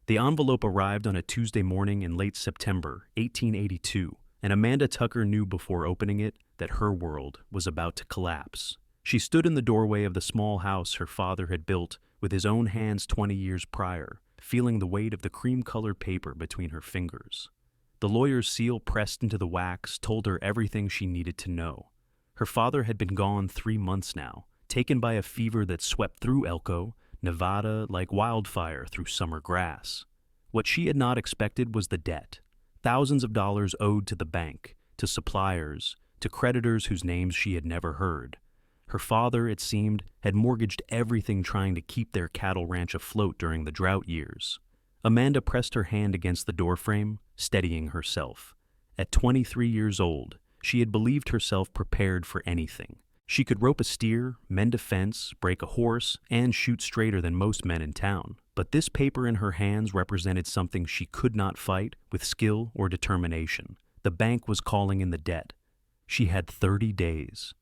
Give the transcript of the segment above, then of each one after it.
The envelope arrived on a Tuesday morning in late September 1882, and Amanda Tucker knew before opening it that her world was about to collapse. She stood in the doorway of the small house her father had built with his own hands 20 years prior, feeling the weight of the cream-colored paper between her fingers. The lawyer's seal pressed into the wax told her everything she needed to know. Her father had been gone 3 months now, taken by a fever that swept through Elko, Nevada, like wildfire through summer grass. What she had not expected was the debt. Thousands of dollars owed to the bank, to suppliers, to creditors whose names she had never heard. Her father, it seemed, had mortgaged everything trying to keep their cattle ranch afloat during the drought years. Amanda pressed her hand against the doorframe, steadying herself. At 23 years old, she had believed herself prepared for anything. She could rope a steer, mend a fence, break a horse, and shoot straighter than most men in town. But this paper in her hands represented something she could not fight with skill or determination. The bank was calling in the debt. She had 30 days.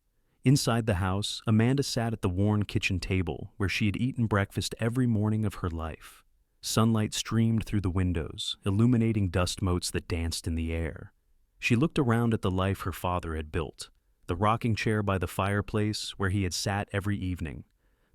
Inside the house, Amanda sat at the worn kitchen table where she had eaten breakfast every morning of her life. Sunlight streamed through the windows, illuminating dust motes that danced in the air. She looked around at the life her father had built. The rocking chair by the fireplace where he had sat every evening.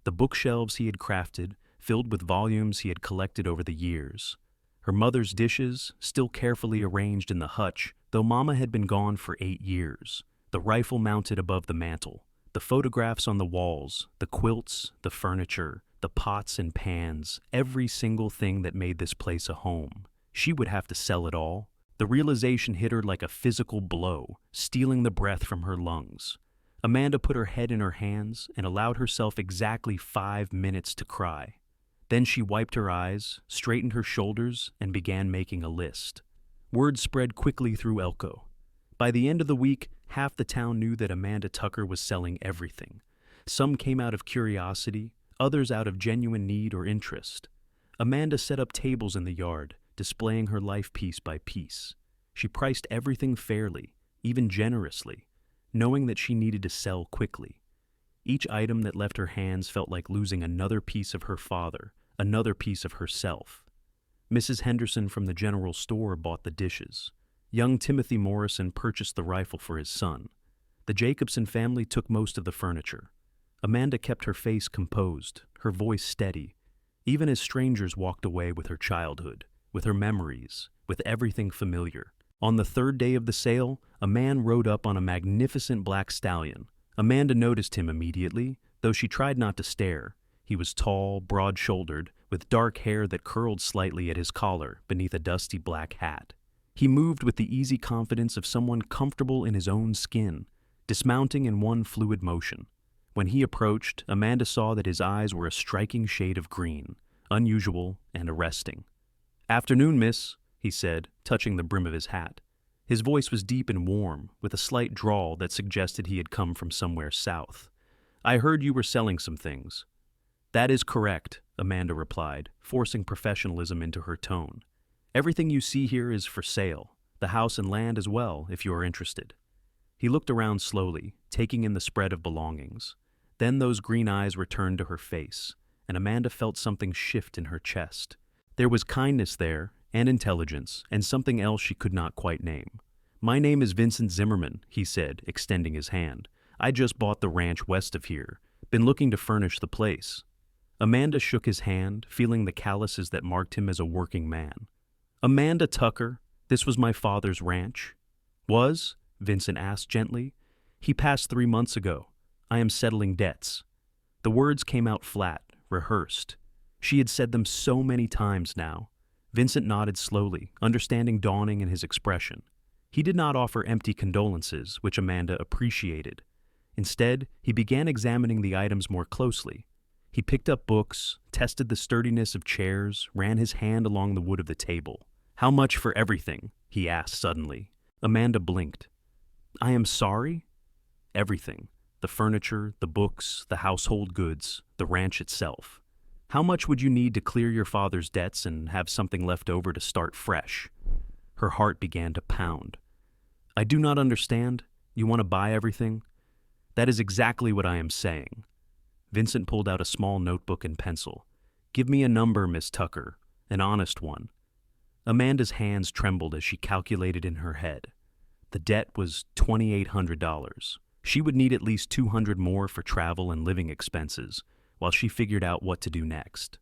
The bookshelves he had crafted, filled with volumes he had collected over the years. Her mother's dishes, still carefully arranged in the hutch, though Mama had been gone for 8 years. The rifle mounted above the mantel, the photographs on the walls, the quilts, the furniture, the pots and pans, every single thing that made this place a home. She would have to sell it all. The realization hit her like a physical blow, stealing the breath from her lungs. Amanda put her head in her hands and allowed herself exactly 5 minutes to cry. Then she wiped her eyes, straightened her shoulders, and began making a list. Word spread quickly through Elko. By the end of the week, half the town knew that Amanda Tucker was selling everything. Some came out of curiosity, others out of genuine need or interest. Amanda set up tables in the yard, displaying her life piece by piece. She priced everything fairly, even generously, knowing that she needed to sell quickly. Each item that left her hands felt like losing another piece of her father, another piece of herself. Mrs. Henderson from the general store bought the dishes. Young Timothy Morrison purchased the rifle for his son. The Jacobson family took most of the furniture. Amanda kept her face composed, her voice steady, even as strangers walked away with her childhood, with her memories, with everything familiar. On the 3rd day of the sale, a man rode up on a magnificent black stallion. Amanda noticed him immediately, though she tried not to stare. He was tall, broad-shouldered, with dark hair that curled slightly at his collar beneath a dusty black hat. He moved with the easy confidence of someone comfortable in his own skin, dismounting in one fluid motion. When he approached, Amanda saw that his eyes were a striking shade of green, unusual and arresting. "Afternoon, miss," he said, touching the brim of his hat. His voice was deep and warm, with a slight drawl that suggested he had come from somewhere south. "I heard you were selling some things." "That is correct," Amanda replied, forcing professionalism into her tone. "Everything you see here is for sale, the house and land as well, if you are interested." He looked around slowly, taking in the spread of belongings. Then those green eyes returned to her face, and Amanda felt something shift in her chest. There was kindness there, and intelligence, and something else she could not quite name. "My name is Vincent Zimmerman," he said, extending his hand. "I just bought the ranch west of here. Been looking to furnish the place." Amanda shook his hand, feeling the calluses that marked him as a working man. "Amanda Tucker, this was my father's ranch." "Was?" Vincent asked gently. "He passed 3 months ago. I am settling debts." The words came out flat, rehearsed. She had said them so many times now. Vincent nodded slowly, understanding dawning in his expression. He did not offer empty condolences, which Amanda appreciated. Instead, he began examining the items more closely. He picked up books, tested the sturdiness of chairs, ran his hand along the wood of the table. "How much for everything?" he asked suddenly. Amanda blinked. "I am sorry?" "Everything. The furniture, the books, the household goods, the ranch itself. How much would you need to clear your father's debts and have something left over to start fresh?" Her heart began to pound. "I do not understand. You want to buy everything?" "That is exactly what I am saying." Vincent pulled out a small notebook and pencil. "Give me a number, Miss Tucker, an honest one. Amanda's hands trembled as she calculated in her head. The debt was $2,800. She would need at least $200 more for travel and living expenses, while she figured out what to do next.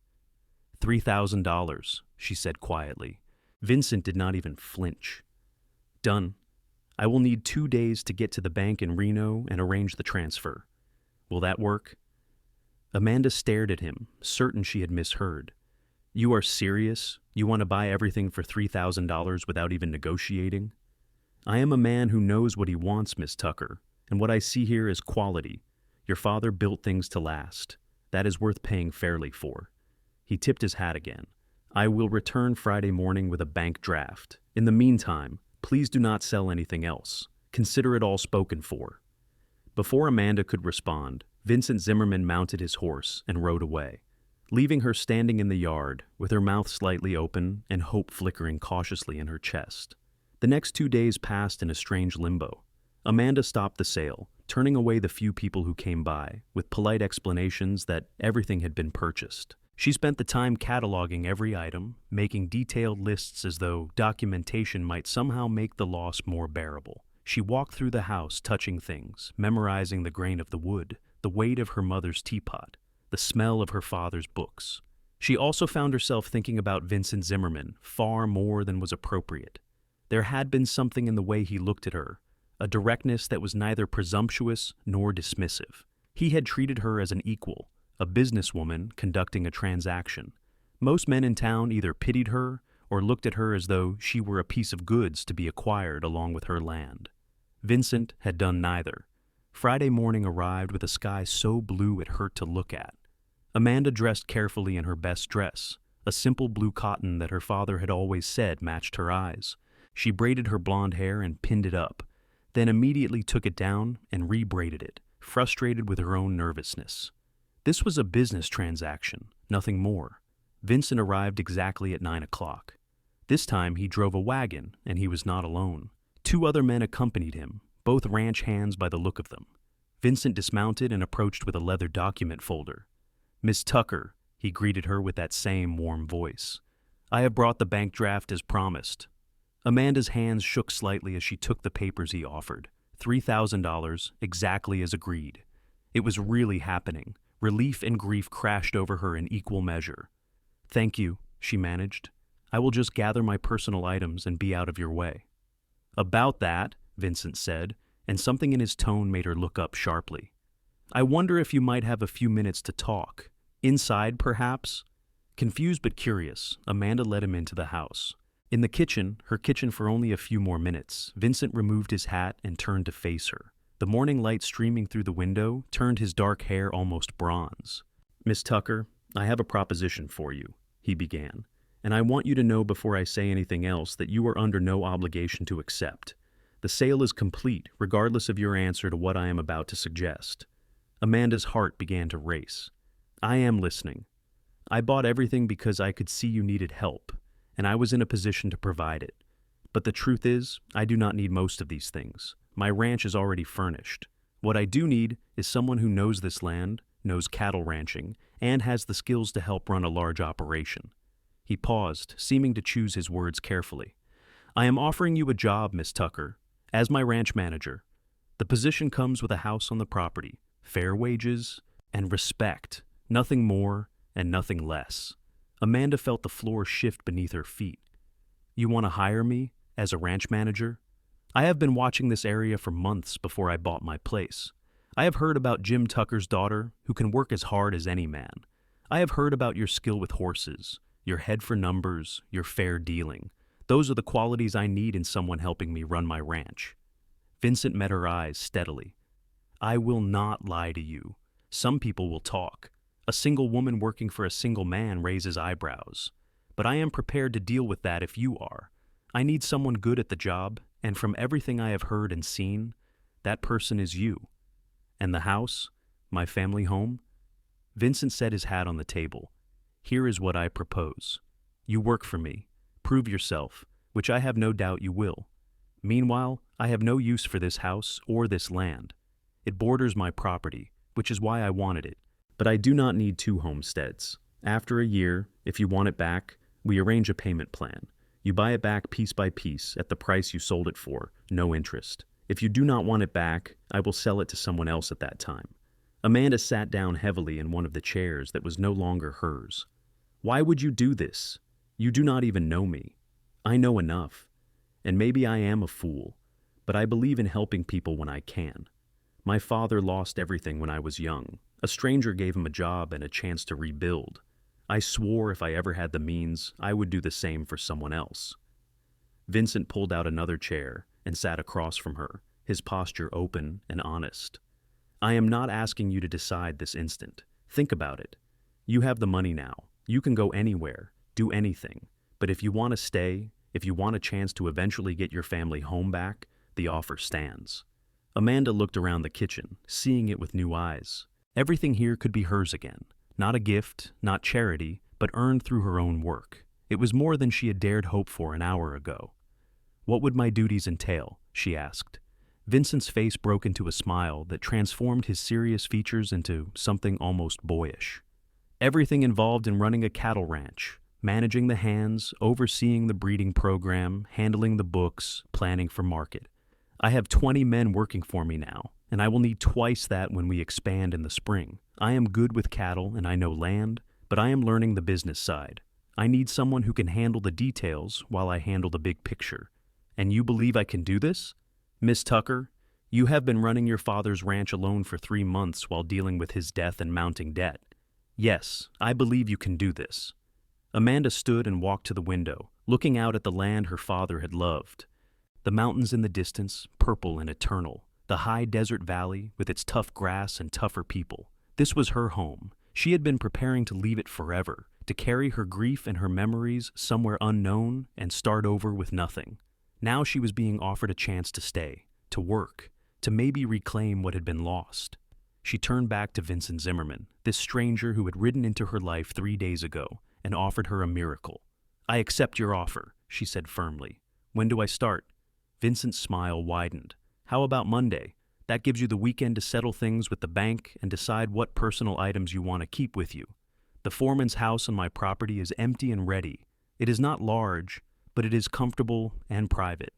$3,000, she said quietly. Vincent did not even flinch. Done. I will need 2 days to get to the bank in Reno and arrange the transfer. Will that work? Amanda stared at him, certain she had misheard. You are serious? You want to buy everything for $3,000 without even negotiating? I am a man who knows what he wants, Miss Tucker, and what I see here is quality. Your father built things to last. That is worth paying fairly for. He tipped his hat again. I will return Friday morning with a bank draft. In the meantime, please do not sell anything else. Consider it all spoken for. Before Amanda could respond, Vincent Zimmerman mounted his horse and rode away, leaving her standing in the yard with her mouth slightly open and hope flickering cautiously in her chest. The next 2 days passed in a strange limbo. Amanda stopped the sale, turning away the few people who came by, with polite explanations that everything had been purchased. She spent the time cataloging every item, making detailed lists as though documentation might somehow make the loss more bearable. She walked through the house, touching things, memorizing the grain of the wood, the weight of her mother's teapot, the smell of her father's books. She also found herself thinking about Vincent Zimmerman far more than was appropriate. There had been something in the way he looked at her, a directness that was neither presumptuous nor dismissive. He had treated her as an equal, a businesswoman conducting a transaction. Most men in town either pitied her or looked at her as though she were a piece of goods to be acquired along with her land. Vincent had done neither. Friday morning arrived with a sky so blue it hurt to look at. Amanda dressed carefully in her best dress, a simple blue cotton that her father had always said matched her eyes. She braided her blonde hair and pinned it up, then immediately took it down and rebraided it, frustrated with her own nervousness. This was a business transaction, nothing more. Vincent arrived exactly at 9 o'clock. This time he drove a wagon, and he was not alone. 2 other men accompanied him, both ranch hands by the look of them. Vincent dismounted and approached with a leather document folder. Miss Tucker, he greeted her with that same warm voice. I have brought the bank draft as promised. Amanda's hands shook slightly as she took the papers he offered. $3,000, exactly as agreed. It was really happening. Relief and grief crashed over her in equal measure. Thank you, she managed. I will just gather my personal items and be out of your way. About that, Vincent said, and something in his tone made her look up sharply. I wonder if you might have a few minutes to talk. Inside, perhaps? Confused but curious, Amanda led him into the house. In the kitchen, her kitchen for only a few more minutes, Vincent removed his hat and turned to face her. The morning light streaming through the window turned his dark hair almost bronze. Miss Tucker, I have a proposition for you, he began, and I want you to know before I say anything else that you are under no obligation to accept. The sale is complete, regardless of your answer to what I am about to suggest. Amanda's heart began to race. I am listening. I bought everything because I could see you needed help, and I was in a position to provide it. But the truth is, I do not need most of these things. My ranch is already furnished. What I do need is someone who knows this land, knows cattle ranching, and has the skills to help run a large operation. He paused, seeming to choose his words carefully. I am offering you a job, Miss Tucker, as my ranch manager. The position comes with a house on the property, fair wages, and respect, nothing more and nothing less. Amanda felt the floor shift beneath her feet. You want to hire me as a ranch manager? I have been watching this area for months before I bought my place. I have heard about Jim Tucker's daughter, who can work as hard as any man. I have heard about your skill with horses, your head for numbers, your fair dealing. Those are the qualities I need in someone helping me run my ranch. Vincent met her eyes steadily. I will not lie to you. Some people will talk. A single woman working for a single man raises eyebrows. But I am prepared to deal with that if you are. I need someone good at the job, and from everything I have heard and seen, that person is you. And the house, my family home? Vincent set his hat on the table. Here is what I propose. You work for me. Prove yourself, which I have no doubt you will. Meanwhile, I have no use for this house or this land. It borders my property, which is why I wanted it. But I do not need 2 homesteads. After a year, if you want it back, We arrange a payment plan. You buy it back piece by piece at the price you sold it for, no interest. If you do not want it back, I will sell it to someone else at that time." Amanda sat down heavily in one of the chairs that was no longer hers. "Why would you do this? You do not even know me. I know enough. And maybe I am a fool, but I believe in helping people when I can. My father lost everything when I was young. A stranger gave him a job and a chance to rebuild. I swore if I ever had the means, I would do the same for someone else." Vincent pulled out another chair and sat across from her, his posture open and honest. "I am not asking you to decide this instant. Think about it. You have the money now. You can go anywhere, do anything. But if you want to stay, if you want a chance to eventually get your family home back, the offer stands." Amanda looked around the kitchen, seeing it with new eyes. Everything here could be hers again. Not a gift, not charity, but earned through her own work. It was more than she had dared hope for an hour ago. "What would my duties entail?" she asked. Vincent's face broke into a smile that transformed his serious features into something almost boyish. "Everything involved in running a cattle ranch, managing the hands, overseeing the breeding program, handling the books, planning for market. I have 20 men working for me now, and I will need twice that when we expand in the spring. I am good with cattle and I know land, but I am learning the business side. I need someone who can handle the details while I handle the big picture. And you believe I can do this? Miss Tucker, you have been running your father's ranch alone for 3 months while dealing with his death and mounting debt. Yes, I believe you can do this." Amanda stood and walked to the window, looking out at the land her father had loved. The mountains in the distance, purple and eternal. The high desert valley with its tough grass and tougher people. This was her home. She had been preparing to leave it forever, to carry her grief and her memories somewhere unknown and start over with nothing. Now she was being offered a chance to stay, to work, to maybe reclaim what had been lost. She turned back to Vincent Zimmerman, this stranger who had ridden into her life 3 days ago and offered her a miracle. "I accept your offer," she said firmly. "When do I start?" Vincent's smile widened. "How about Monday? That gives you the weekend to settle things with the bank and decide what personal items you want to keep with you. The foreman's house on my property is empty and ready. It is not large, but it is comfortable and private."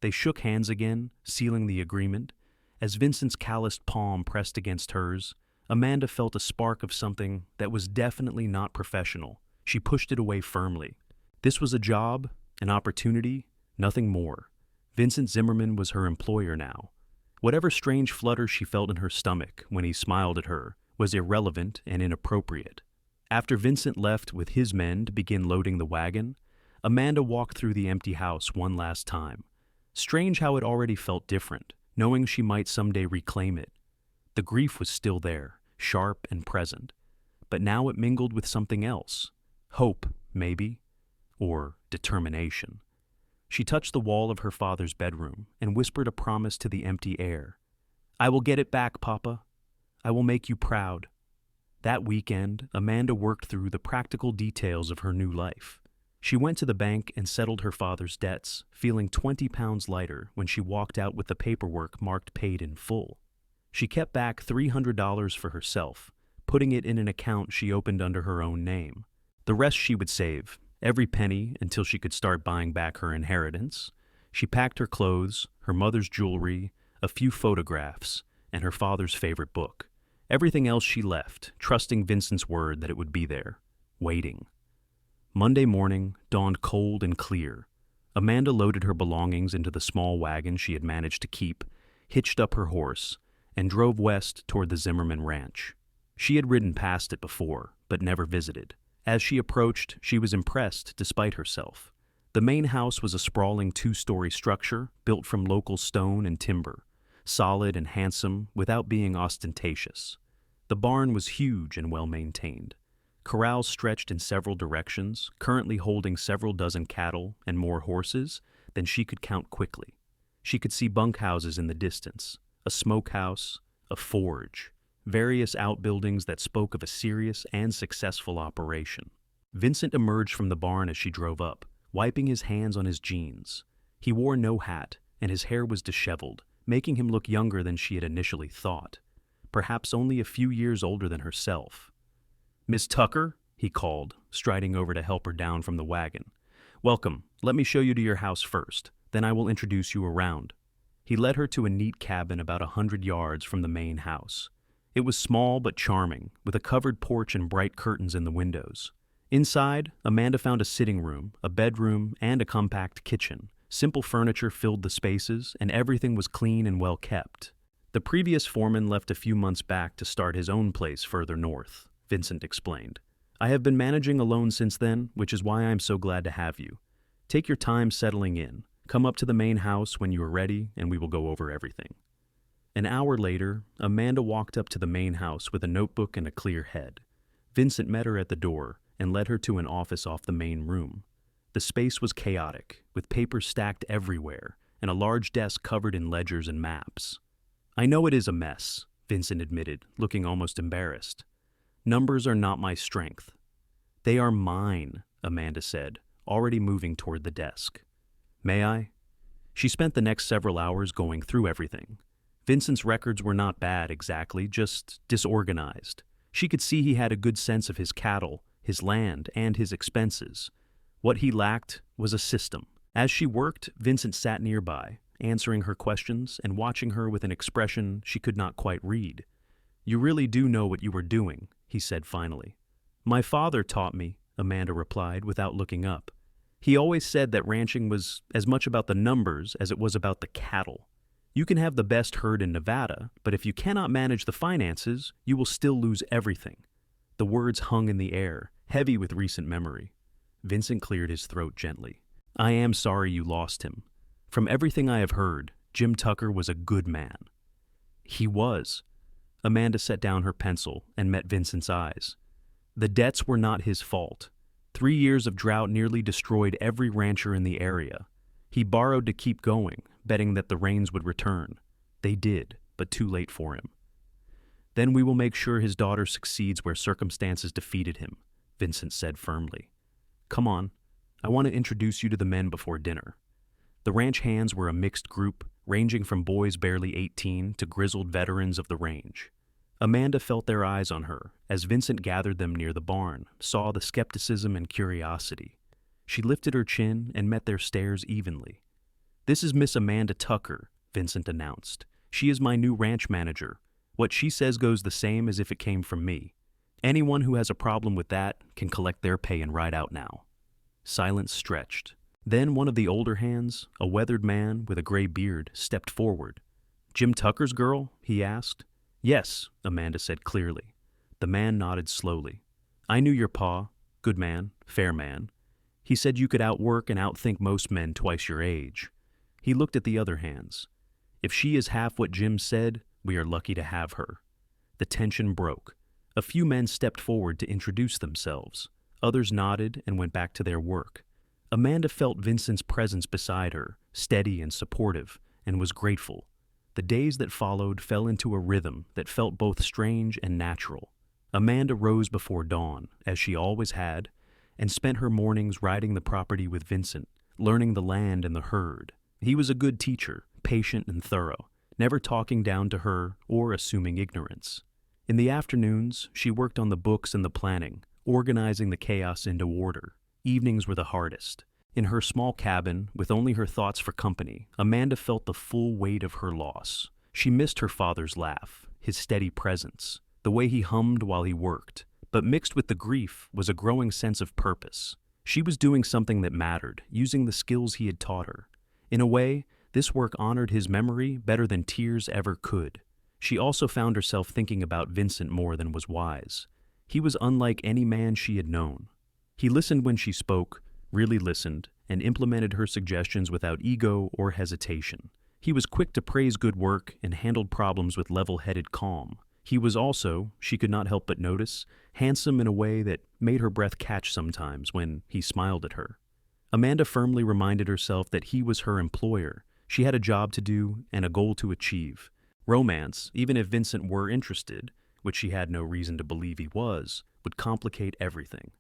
They shook hands again, sealing the agreement. As Vincent's calloused palm pressed against hers, Amanda felt a spark of something that was definitely not professional. She pushed it away firmly. This was a job, an opportunity, nothing more. Vincent Zimmerman was her employer now. Whatever strange flutter she felt in her stomach when he smiled at her was irrelevant and inappropriate. After Vincent left with his men to begin loading the wagon, Amanda walked through the empty house one last time. Strange how it already felt different, knowing she might someday reclaim it. The grief was still there, sharp and present, but now it mingled with something else. Hope, maybe, or determination. She touched the wall of her father's bedroom and whispered a promise to the empty air. "I will get it back, Papa. I will make you proud." That weekend, Amanda worked through the practical details of her new life. She went to the bank and settled her father's debts, feeling 20 pounds lighter when she walked out with the paperwork marked paid in full. She kept back $300 for herself, putting it in an account she opened under her own name. The rest she would save, every penny until she could start buying back her inheritance. She packed her clothes, her mother's jewelry, a few photographs, and her father's favorite book. Everything else she left, trusting Vincent's word that it would be there, waiting. Monday morning dawned cold and clear. Amanda loaded her belongings into the small wagon she had managed to keep, hitched up her horse, and drove west toward the Zimmerman ranch. She had ridden past it before, but never visited. As she approached, she was impressed despite herself. The main house was a sprawling 2-story structure built from local stone and timber, solid and handsome without being ostentatious. The barn was huge and well-maintained. Corrals stretched in several directions, currently holding several dozen cattle and more horses than she could count quickly. She could see bunkhouses in the distance, a smokehouse, a forge, various outbuildings that spoke of a serious and successful operation. Vincent emerged from the barn as she drove up, wiping his hands on his jeans. He wore no hat, and his hair was disheveled, making him look younger than she had initially thought, perhaps only a few years older than herself. "Miss Tucker?" he called, striding over to help her down from the wagon. "Welcome. Let me show you to your house first. Then I will introduce you around." He led her to a neat cabin about 100 yards from the main house. It was small but charming, with a covered porch and bright curtains in the windows. Inside, Amanda found a sitting room, a bedroom, and a compact kitchen. Simple furniture filled the spaces, and everything was clean and well kept. The previous foreman left a few months back to start his own place further north, Vincent explained. "I have been managing alone since then, which is why I am so glad to have you. Take your time settling in. Come up to the main house when you are ready, and we will go over everything." An hour later, Amanda walked up to the main house with a notebook and a clear head. Vincent met her at the door and led her to an office off the main room. The space was chaotic, with papers stacked everywhere and a large desk covered in ledgers and maps. "I know it is a mess," Vincent admitted, looking almost embarrassed. "Numbers are not my strength." "They are mine," Amanda said, already moving toward the desk. "May I?" She spent the next several hours going through everything. Vincent's records were not bad exactly, just disorganized. She could see he had a good sense of his cattle, his land, and his expenses. What he lacked was a system. As she worked, Vincent sat nearby, answering her questions and watching her with an expression she could not quite read. "You really do know what you were doing," he said finally. "My father taught me," Amanda replied without looking up. "He always said that ranching was as much about the numbers as it was about the cattle. You can have the best herd in Nevada, but if you cannot manage the finances, you will still lose everything." The words hung in the air, heavy with recent memory. Vincent cleared his throat gently. "I am sorry you lost him. From everything I have heard, Jim Tucker was a good man." "He was." Amanda set down her pencil and met Vincent's eyes. "The debts were not his fault. 3 years of drought nearly destroyed every rancher in the area. He borrowed to keep going, betting that the rains would return. They did, but too late for him. Then we will make sure his daughter succeeds where circumstances defeated him," Vincent said firmly. "Come on. I want to introduce you to the men before dinner." The ranch hands were a mixed group, ranging from boys barely 18 to grizzled veterans of the range. Amanda felt their eyes on her as Vincent gathered them near the barn, saw the skepticism and curiosity. She lifted her chin and met their stares evenly. "This is Miss Amanda Tucker," Vincent announced. "She is my new ranch manager. What she says goes the same as if it came from me. Anyone who has a problem with that can collect their pay and ride out now." Silence stretched. Then one of the older hands, a weathered man with a gray beard, stepped forward. "Jim Tucker's girl?" he asked. "Yes," Amanda said clearly. The man nodded slowly. "I knew your pa. Good man, fair man. He said you could outwork and outthink most men twice your age." He looked at the other hands. "If she is half what Jim said, we are lucky to have her." The tension broke. A few men stepped forward to introduce themselves. Others nodded and went back to their work. Amanda felt Vincent's presence beside her, steady and supportive, and was grateful. The days that followed fell into a rhythm that felt both strange and natural. Amanda rose before dawn, as she always had, and spent her mornings riding the property with Vincent, learning the land and the herd. He was a good teacher, patient and thorough, never talking down to her or assuming ignorance. In the afternoons, she worked on the books and the planning, organizing the chaos into order. Evenings were the hardest. In her small cabin, with only her thoughts for company, Amanda felt the full weight of her loss. She missed her father's laugh, his steady presence, the way he hummed while he worked. But mixed with the grief was a growing sense of purpose. She was doing something that mattered, using the skills he had taught her. In a way, this work honored his memory better than tears ever could. She also found herself thinking about Vincent more than was wise. He was unlike any man she had known. He listened when she spoke, really listened, and implemented her suggestions without ego or hesitation. He was quick to praise good work and handled problems with level-headed calm. He was also, she could not help but notice, handsome in a way that made her breath catch sometimes when he smiled at her. Amanda firmly reminded herself that he was her employer. She had a job to do and a goal to achieve. Romance, even if Vincent were interested, which she had no reason to believe he was, would complicate everything.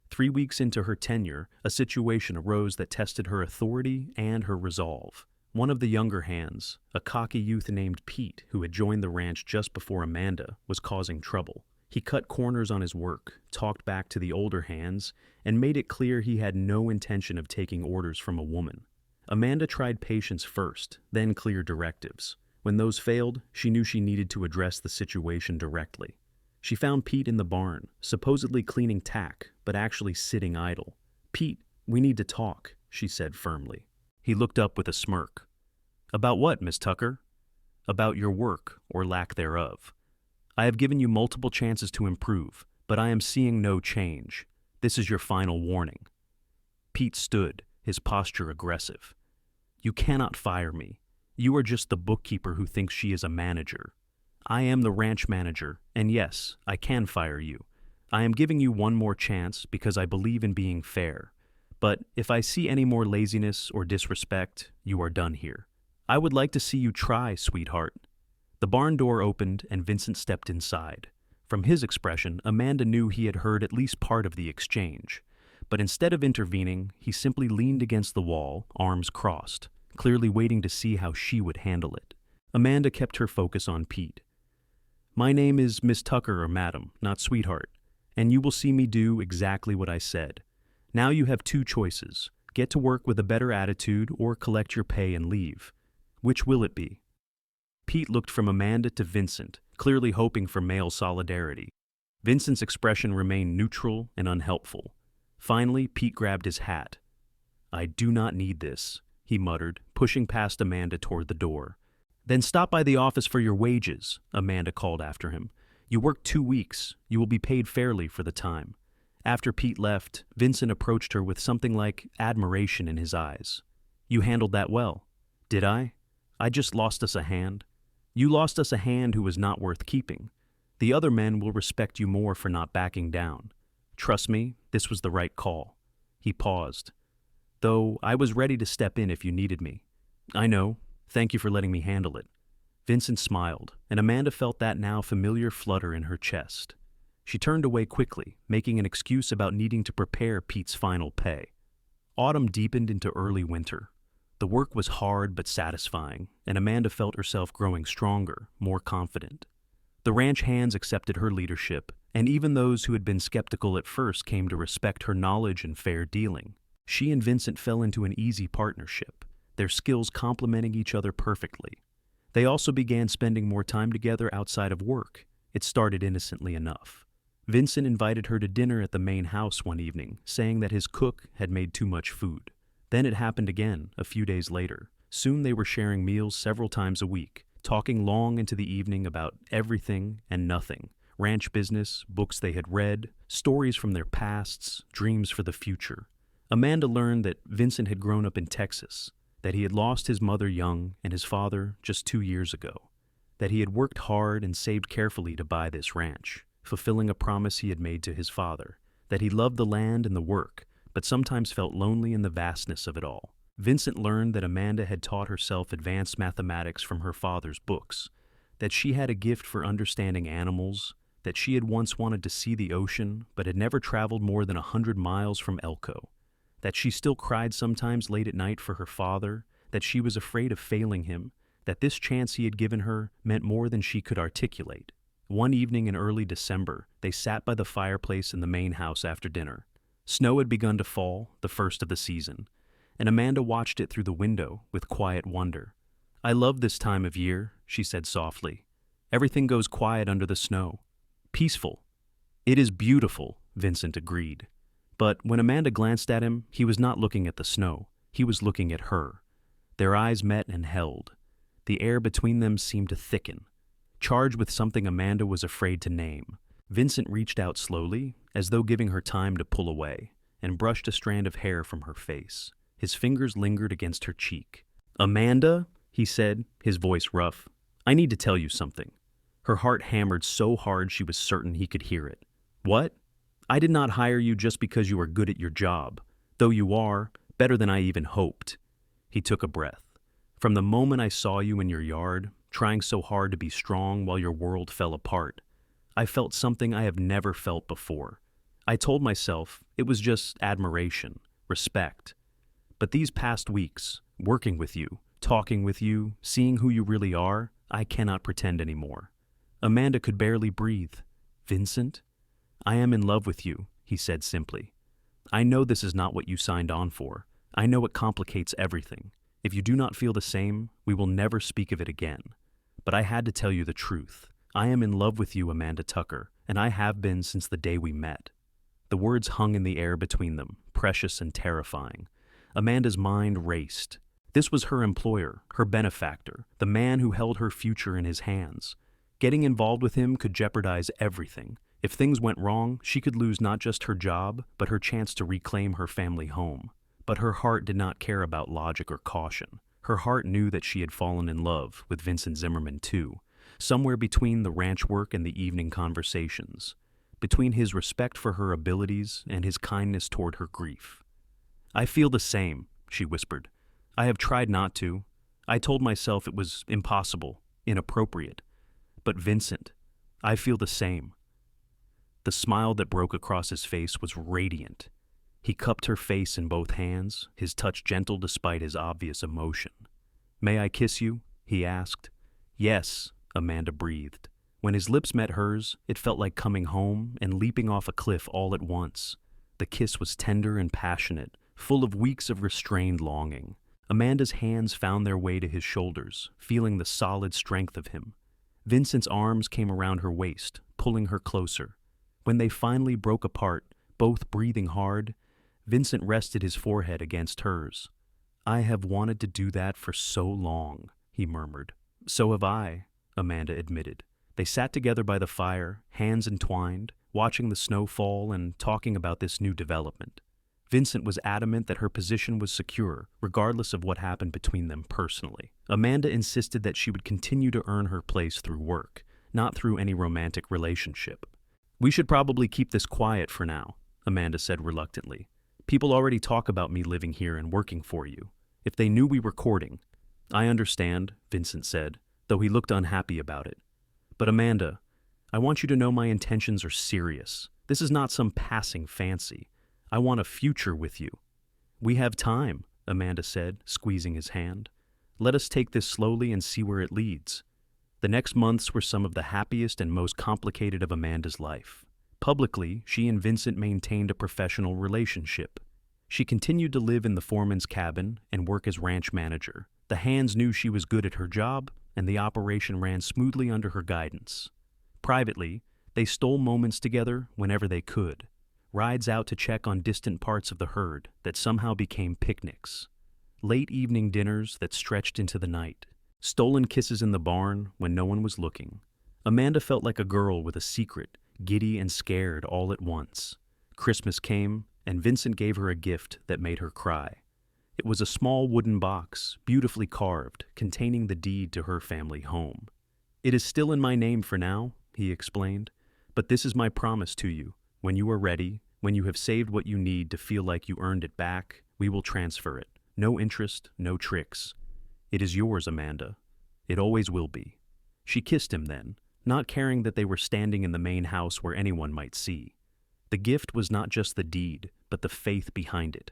3 weeks into her tenure, a situation arose that tested her authority and her resolve. One of the younger hands, a cocky youth named Pete, who had joined the ranch just before Amanda, was causing trouble. He cut corners on his work, talked back to the older hands, and made it clear he had no intention of taking orders from a woman. Amanda tried patience first, then clear directives. When those failed, she knew she needed to address the situation directly. She found Pete in the barn, supposedly cleaning tack, but actually sitting idle. "Pete, we need to talk," she said firmly. He looked up with a smirk. "About what, Miss Tucker?" "About your work, or lack thereof. I have given you multiple chances to improve, but I am seeing no change. This is your final warning." Pete stood, his posture aggressive. "You cannot fire me. You are just the bookkeeper who thinks she is a manager. I am the ranch manager, and yes, I can fire you. I am giving you one more chance because I believe in being fair. But if I see any more laziness or disrespect, you are done here. I would like to see you try, sweetheart." The barn door opened and Vincent stepped inside. From his expression, Amanda knew he had heard at least part of the exchange. But instead of intervening, he simply leaned against the wall, arms crossed, clearly waiting to see how she would handle it. Amanda kept her focus on Pete. "My name is Miss Tucker or Madam, not sweetheart, and you will see me do exactly what I said. Now you have two choices. Get to work with a better attitude or collect your pay and leave. Which will it be?" Pete looked from Amanda to Vincent, clearly hoping for male solidarity. Vincent's expression remained neutral and unhelpful. Finally, Pete grabbed his hat. "I do not need this," he muttered, pushing past Amanda toward the door. "Then stop by the office for your wages," Amanda called after him. "You worked 2 weeks. You will be paid fairly for the time." After Pete left, Vincent approached her with something like admiration in his eyes. "You handled that well." "Did I? I just lost us a hand." "You lost us a hand who was not worth keeping. The other men will respect you more for not backing down. Trust me, this was the right call." He paused. "Though I was ready to step in if you needed me." "I know. Thank you for letting me handle it." Vincent smiled, and Amanda felt that now familiar flutter in her chest. She turned away quickly, making an excuse about needing to prepare Pete's final pay. Autumn deepened into early winter. The work was hard but satisfying, and Amanda felt herself growing stronger, more confident. The ranch hands accepted her leadership, and even those who had been skeptical at first came to respect her knowledge and fair dealing. She and Vincent fell into an easy partnership, their skills complementing each other perfectly. They also began spending more time together outside of work. It started innocently enough. Vincent invited her to dinner at the main house one evening, saying that his cook had made too much food. Then it happened again, a few days later. Soon they were sharing meals several times a week, talking long into the evening about everything and nothing. Ranch business, books they had read, stories from their pasts, dreams for the future. Amanda learned that Vincent had grown up in Texas, that he had lost his mother young and his father just 2 years ago, that he had worked hard and saved carefully to buy this ranch, fulfilling a promise he had made to his father, that he loved the land and the work, but sometimes felt lonely in the vastness of it all. Vincent learned that Amanda had taught herself advanced mathematics from her father's books, that she had a gift for understanding animals, that she had once wanted to see the ocean but had never traveled more than 100 miles from Elko, that she still cried sometimes late at night for her father, that she was afraid of failing him, that this chance he had given her meant more than she could articulate. One evening in early December, they sat by the fireplace in the main house after dinner. Snow had begun to fall, the first of the season, and Amanda watched it through the window with quiet wonder. "I love this time of year," she said softly. "Everything goes quiet under the snow. Peaceful." "It is beautiful," Vincent agreed. But when Amanda glanced at him, he was not looking at the snow. He was looking at her. Their eyes met and held. The air between them seemed to thicken, charged with something Amanda was afraid to name. Vincent reached out slowly, as though giving her time to pull away, and brushed a strand of hair from her face. His fingers lingered against her cheek. "Amanda," he said, his voice rough, "I need to tell you something." Her heart hammered so hard she was certain he could hear it. "What?" "I did not hire you just because you are good at your job, though you are, better than I even hoped." He took a breath. "From the moment I saw you in your yard, trying so hard to be strong while your world fell apart, I felt something I have never felt before. I told myself it was just admiration, respect. But these past weeks, working with you, talking with you, seeing who you really are, I cannot pretend anymore." Amanda could barely breathe. "Vincent, I am in love with you," he said simply. "I know this is not what you signed on for. I know it complicates everything. If you do not feel the same, we will never speak of it again. But I had to tell you the truth. I am in love with you, Amanda Tucker, and I have been since the day we met." The words hung in the air between them, precious and terrifying. Amanda's mind raced. This was her employer, her benefactor, the man who held her future in his hands. Getting involved with him could jeopardize everything. If things went wrong, she could lose not just her job, but her chance to reclaim her family home. But her heart did not care about logic or caution. Her heart knew that she had fallen in love with Vincent Zimmerman too, somewhere between the ranch work and the evening conversations, between his respect for her abilities and his kindness toward her grief. "I feel the same," she whispered. "I have tried not to. I told myself it was impossible, inappropriate. But Vincent, I feel the same." The smile that broke across his face was radiant. He cupped her face in both hands, his touch gentle despite his obvious emotion. "May I kiss you?" he asked. "Yes," Amanda breathed. When his lips met hers, it felt like coming home and leaping off a cliff all at once. The kiss was tender and passionate, full of weeks of restrained longing. Amanda's hands found their way to his shoulders, feeling the solid strength of him. Vincent's arms came around her waist, pulling her closer. When they finally broke apart, both breathing hard, Vincent rested his forehead against hers. "I have wanted to do that for so long," he murmured. "So have I," Amanda admitted. They sat together by the fire, hands entwined, watching the snow fall and talking about this new development. Vincent was adamant that her position was secure, regardless of what happened between them personally. Amanda insisted that she would continue to earn her place through work, not through any romantic relationship. "We should probably keep this quiet for now," Amanda said reluctantly. "People already talk about me living here and working for you. If they knew we were courting—" "I understand," Vincent said, though he looked unhappy about it. "But Amanda, I want you to know my intentions are serious. This is not some passing fancy. I want a future with you." "We have time," Amanda said, squeezing his hand. "Let us take this slowly and see where it leads." The next months were some of the happiest and most complicated of Amanda's life. Publicly, she and Vincent maintained a professional relationship. She continued to live in the foreman's cabin and work as ranch manager. The hands knew she was good at her job, and the operation ran smoothly under her guidance. Privately, they stole moments together whenever they could. Rides out to check on distant parts of the herd that somehow became picnics. Late evening dinners that stretched into the night. Stolen kisses in the barn when no one was looking. Amanda felt like a girl with a secret, giddy and scared all at once. Christmas came, and Vincent gave her a gift that made her cry. It was a small wooden box, beautifully carved, containing the deed to her family home. "It is still in my name for now," he explained, "but this is my promise to you. When you are ready, when you have saved what you need to feel like you earned it back, we will transfer it. No interest, no tricks. It is yours, Amanda. It always will be." She kissed him then, not caring that they were standing in the main house where anyone might see. The gift was not just the deed, but the faith behind it.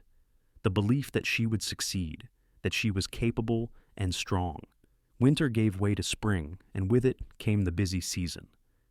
The belief that she would succeed, that she was capable and strong. Winter gave way to spring, and with it came the busy season.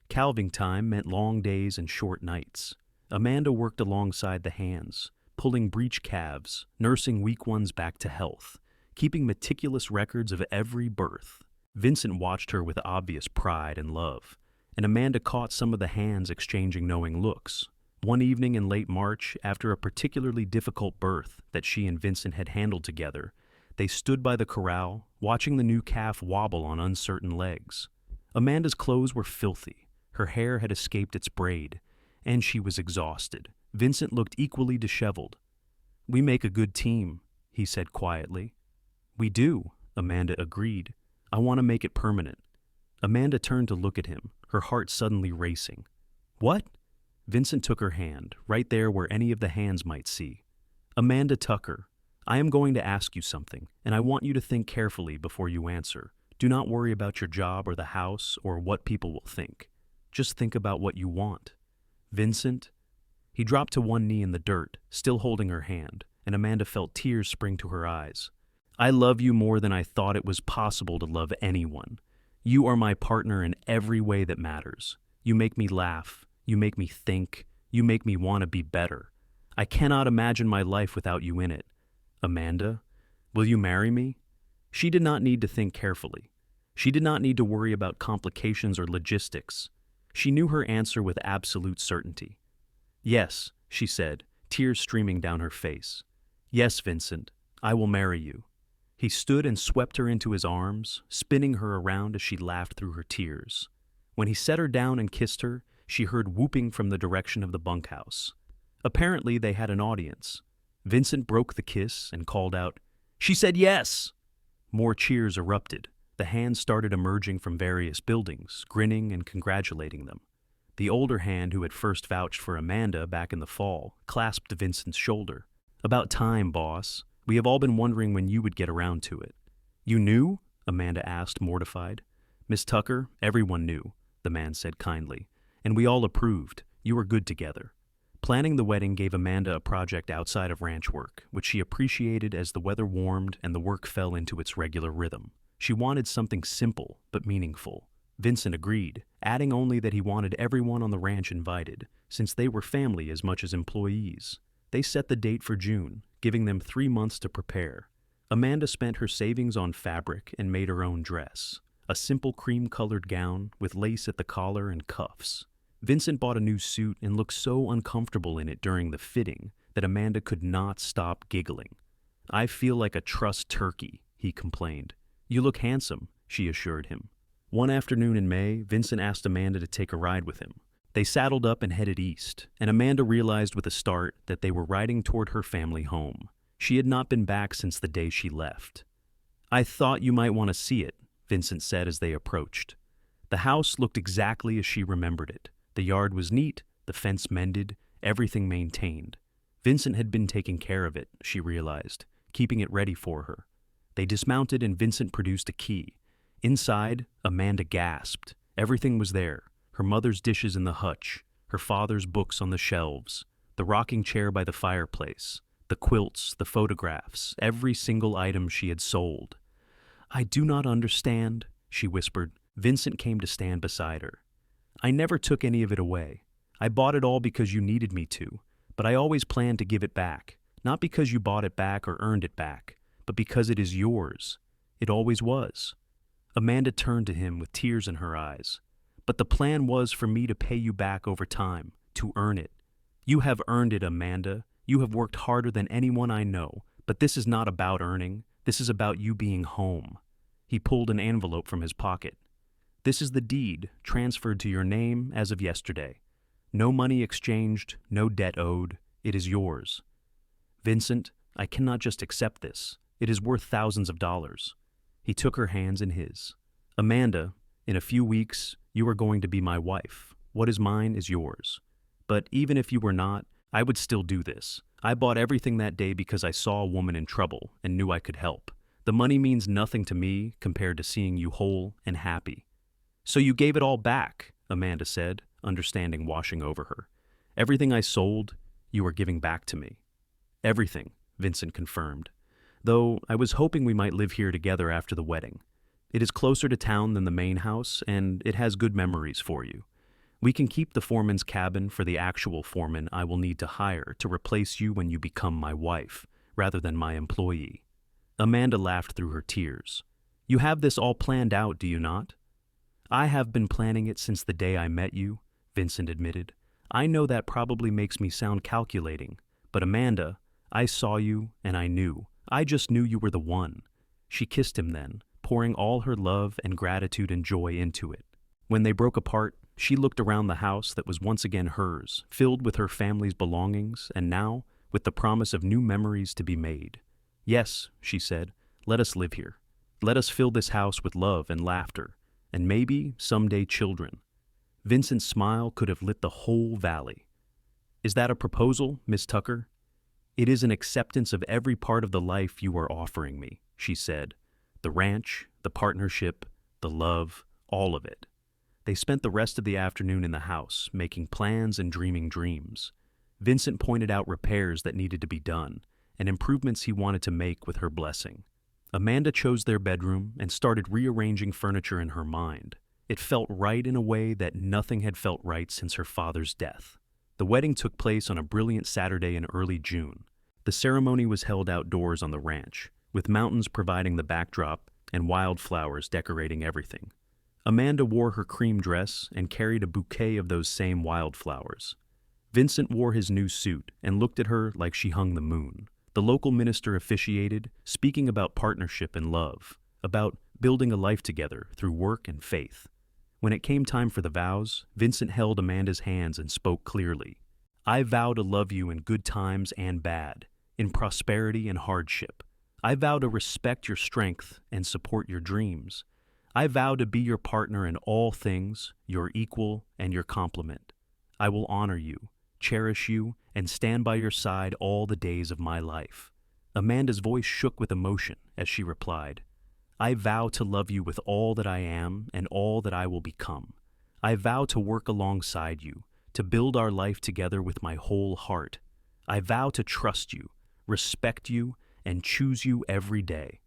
Calving time meant long days and short nights. Amanda worked alongside the hands, pulling breech calves, nursing weak ones back to health, keeping meticulous records of every birth. Vincent watched her with obvious pride and love, and Amanda caught some of the hands exchanging knowing looks. One evening in late March, after a particularly difficult birth that she and Vincent had handled together, they stood by the corral, watching the new calf wobble on uncertain legs. Amanda's clothes were filthy. Her hair had escaped its braid, and she was exhausted. Vincent looked equally disheveled. "We make a good team," he said quietly. "We do," Amanda agreed. "I want to make it permanent." Amanda turned to look at him, her heart suddenly racing. "What?" Vincent took her hand, right there where any of the hands might see. "Amanda Tucker, I am going to ask you something, and I want you to think carefully before you answer. Do not worry about your job or the house or what people will think. Just think about what you want." "Vincent?" He dropped to one knee in the dirt, still holding her hand, and Amanda felt tears spring to her eyes. "I love you more than I thought it was possible to love anyone. You are my partner in every way that matters. You make me laugh. You make me think. You make me want to be better. I cannot imagine my life without you in it. Amanda, will you marry me? She did not need to think carefully. She did not need to worry about complications or logistics. She knew her answer with absolute certainty. Yes, she said, tears streaming down her face. Yes, Vincent, I will marry you. He stood and swept her into his arms, spinning her around as she laughed through her tears. When he set her down and kissed her, she heard whooping from the direction of the bunkhouse. Apparently, they had an audience. Vincent broke the kiss and called out, "She said yes!" More cheers erupted. The hands started emerging from various buildings, grinning and congratulating them. The older hand, who had first vouched for Amanda back in the fall, clasped Vincent's shoulder. "About time, boss. We have all been wondering when you would get around to it." "You knew?" Amanda asked, mortified. "Miss Tucker, everyone knew," the man said kindly. "And we all approved. You were good together." Planning the wedding gave Amanda a project outside of ranch work, which she appreciated as the weather warmed and the work fell into its regular rhythm. She wanted something simple but meaningful. Vincent agreed, adding only that he wanted everyone on the ranch invited, since they were family as much as employees. They set the date for June, giving them 3 months to prepare. Amanda spent her savings on fabric and made her own dress, a simple cream-colored gown with lace at the collar and cuffs. Vincent bought a new suit and looked so uncomfortable in it during the fitting that Amanda could not stop giggling. "I feel like a trussed turkey," he complained. "You look handsome," she assured him. One afternoon in May, Vincent asked Amanda to take a ride with him. They saddled up and headed east, and Amanda realized with a start that they were riding toward her family home. She had not been back since the day she left. "I thought you might want to see it," Vincent said as they approached. The house looked exactly as she remembered it. The yard was neat, the fence mended, everything maintained. Vincent had been taking care of it, she realized, keeping it ready for her. They dismounted and Vincent produced a key. Inside, Amanda gasped. Everything was there. Her mother's dishes in the hutch, her father's books on the shelves, the rocking chair by the fireplace, the quilts, the photographs, every single item she had sold. "I do not understand," she whispered. Vincent came to stand beside her. "I never took any of it away. I bought it all because you needed me to, but I always planned to give it back, not because you bought it back or earned it back, but because it is yours. It always was." Amanda turned to him with tears in her eyes. "But the plan was for me to pay you back over time, to earn it. You have earned it, Amanda. You have worked harder than anyone I know, but this is not about earning. This is about you being home." He pulled an envelope from his pocket. "This is the deed, transferred to your name as of yesterday. No money exchanged, no debt owed. It is yours." "Vincent, I cannot just accept this. It is worth thousands of dollars." He took her hands in his. "Amanda, in a few weeks, you are going to be my wife. What is mine is yours. But even if you were not, I would still do this. I bought everything that day because I saw a woman in trouble and knew I could help. The money means nothing to me compared to seeing you whole and happy." "So you gave it all back," Amanda said, understanding washing over her. "Everything I sold, you are giving back to me." "Everything," Vincent confirmed. "Though I was hoping we might live here together after the wedding. It is closer to town than the main house, and it has good memories for you. We can keep the foreman's cabin for the actual foreman I will need to hire to replace you when you become my wife, rather than my employee." Amanda laughed through her tears. "You have this all planned out, do you not?" "I have been planning it since the day I met you," Vincent admitted. "I know that probably makes me sound calculating, but Amanda, I saw you and I knew. I just knew you were the one." She kissed him then, pouring all her love and gratitude and joy into it. When they broke apart, she looked around the house that was once again hers, filled with her family's belongings, and now, with the promise of new memories to be made. "Yes," she said, "let us live here. Let us fill this house with love and laughter, and maybe, someday, children." Vincent's smile could have lit the whole valley. "Is that a proposal, Miss Tucker?" "It is an acceptance of every part of the life you are offering me," she said. "The ranch, the partnership, the love, all of it." They spent the rest of the afternoon in the house, making plans and dreaming dreams. Vincent pointed out repairs that needed to be done, and improvements he wanted to make with her blessing. Amanda chose their bedroom and started rearranging furniture in her mind. It felt right in a way that nothing had felt right since her father's death. The wedding took place on a brilliant Saturday in early June. The ceremony was held outdoors on the ranch, with mountains providing the backdrop and wildflowers decorating everything. Amanda wore her cream dress and carried a bouquet of those same wildflowers. Vincent wore his new suit and looked at her like she hung the moon. The local minister officiated, speaking about partnership and love, about building a life together through work and faith. When it came time for the vows, Vincent held Amanda's hands and spoke clearly. "I vow to love you in good times and bad, in prosperity and hardship. I vow to respect your strength and support your dreams. I vow to be your partner in all things, your equal and your complement. I will honor you, cherish you, and stand by your side all the days of my life." Amanda's voice shook with emotion as she replied, "I vow to love you with all that I am and all that I will become. I vow to work alongside you, to build our life together with my whole heart. I vow to trust you, respect you, and choose you every day.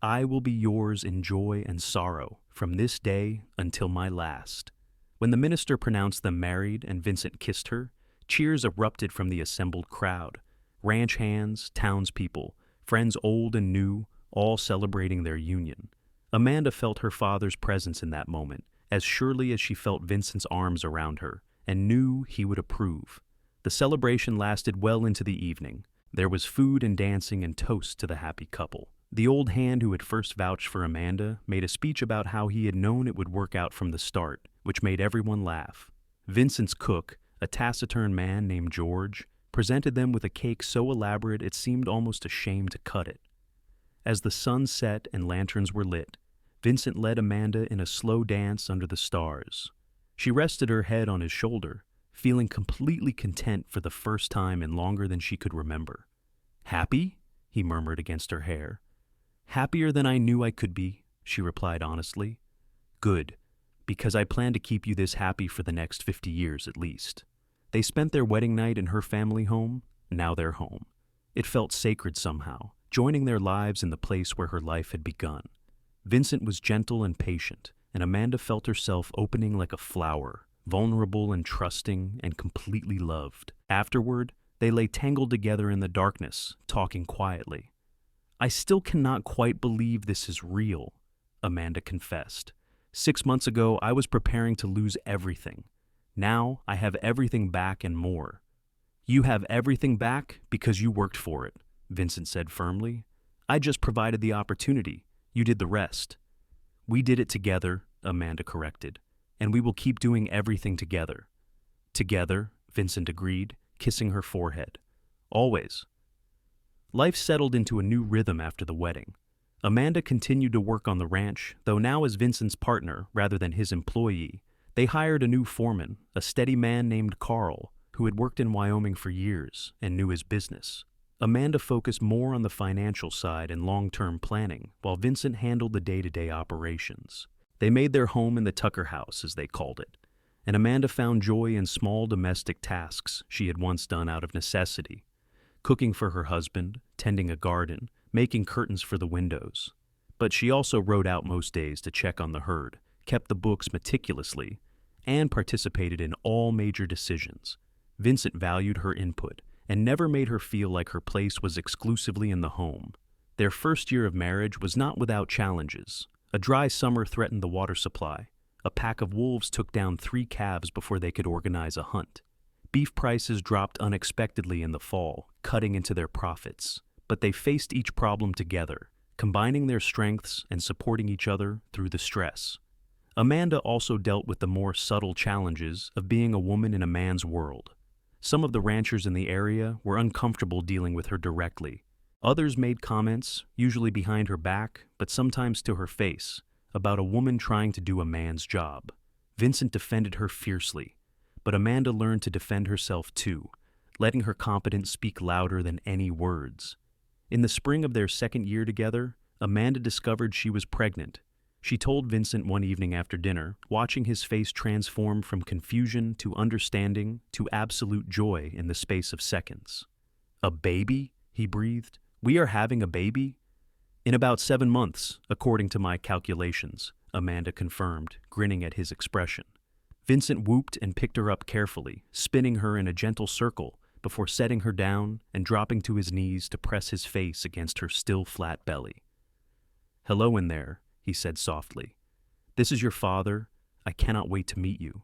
I will be yours in joy and sorrow from this day until my last." When the minister pronounced them married and Vincent kissed her, cheers erupted from the assembled crowd. Ranch hands, townspeople, friends old and new, all celebrating their union. Amanda felt her father's presence in that moment, as surely as she felt Vincent's arms around her, and knew he would approve. The celebration lasted well into the evening. There was food and dancing and toasts to the happy couple. The old hand who had first vouched for Amanda made a speech about how he had known it would work out from the start, which made everyone laugh. Vincent's cook, a taciturn man named George, presented them with a cake so elaborate it seemed almost a shame to cut it. As the sun set and lanterns were lit, Vincent led Amanda in a slow dance under the stars. She rested her head on his shoulder, feeling completely content for the first time in longer than she could remember. "Happy?" he murmured against her hair. "Happier than I knew I could be," she replied honestly. "Good, because I plan to keep you this happy for the next 50 years at least." They spent their wedding night in her family home, now their home. It felt sacred somehow, joining their lives in the place where her life had begun. Vincent was gentle and patient, and Amanda felt herself opening like a flower, vulnerable and trusting and completely loved. Afterward, they lay tangled together in the darkness, talking quietly. "I still cannot quite believe this is real," Amanda confessed. "6 months ago, I was preparing to lose everything. Now, I have everything back and more." "You have everything back because you worked for it," Vincent said firmly. "I just provided the opportunity. You did the rest." "We did it together," Amanda corrected, "and we will keep doing everything together." "Together," Vincent agreed, kissing her forehead. "Always." Life settled into a new rhythm after the wedding. Amanda continued to work on the ranch, though now as Vincent's partner rather than his employee. They hired a new foreman, a steady man named Carl, who had worked in Wyoming for years and knew his business. Amanda focused more on the financial side and long-term planning, while Vincent handled the day-to-day operations. They made their home in the Tucker house, as they called it, and Amanda found joy in small domestic tasks she had once done out of necessity. Cooking for her husband, tending a garden, making curtains for the windows. But she also rode out most days to check on the herd, kept the books meticulously, and participated in all major decisions. Vincent valued her input and never made her feel like her place was exclusively in the home. Their first year of marriage was not without challenges. A dry summer threatened the water supply. A pack of wolves took down 3 calves before they could organize a hunt. Beef prices dropped unexpectedly in the fall, cutting into their profits. But they faced each problem together, combining their strengths and supporting each other through the stress. Amanda also dealt with the more subtle challenges of being a woman in a man's world. Some of the ranchers in the area were uncomfortable dealing with her directly. Others made comments, usually behind her back, but sometimes to her face, about a woman trying to do a man's job. Vincent defended her fiercely, but Amanda learned to defend herself too, letting her competence speak louder than any words. In the spring of their second year together, Amanda discovered she was pregnant. She told Vincent one evening after dinner, watching his face transform from confusion to understanding to absolute joy in the space of seconds. "A baby?" he breathed. "We are having a baby?" "In about 7 months, according to my calculations," Amanda confirmed, grinning at his expression. Vincent whooped and picked her up carefully, spinning her in a gentle circle before setting her down and dropping to his knees to press his face against her still flat belly. "Hello in there," he said softly. "This is your father. I cannot wait to meet you."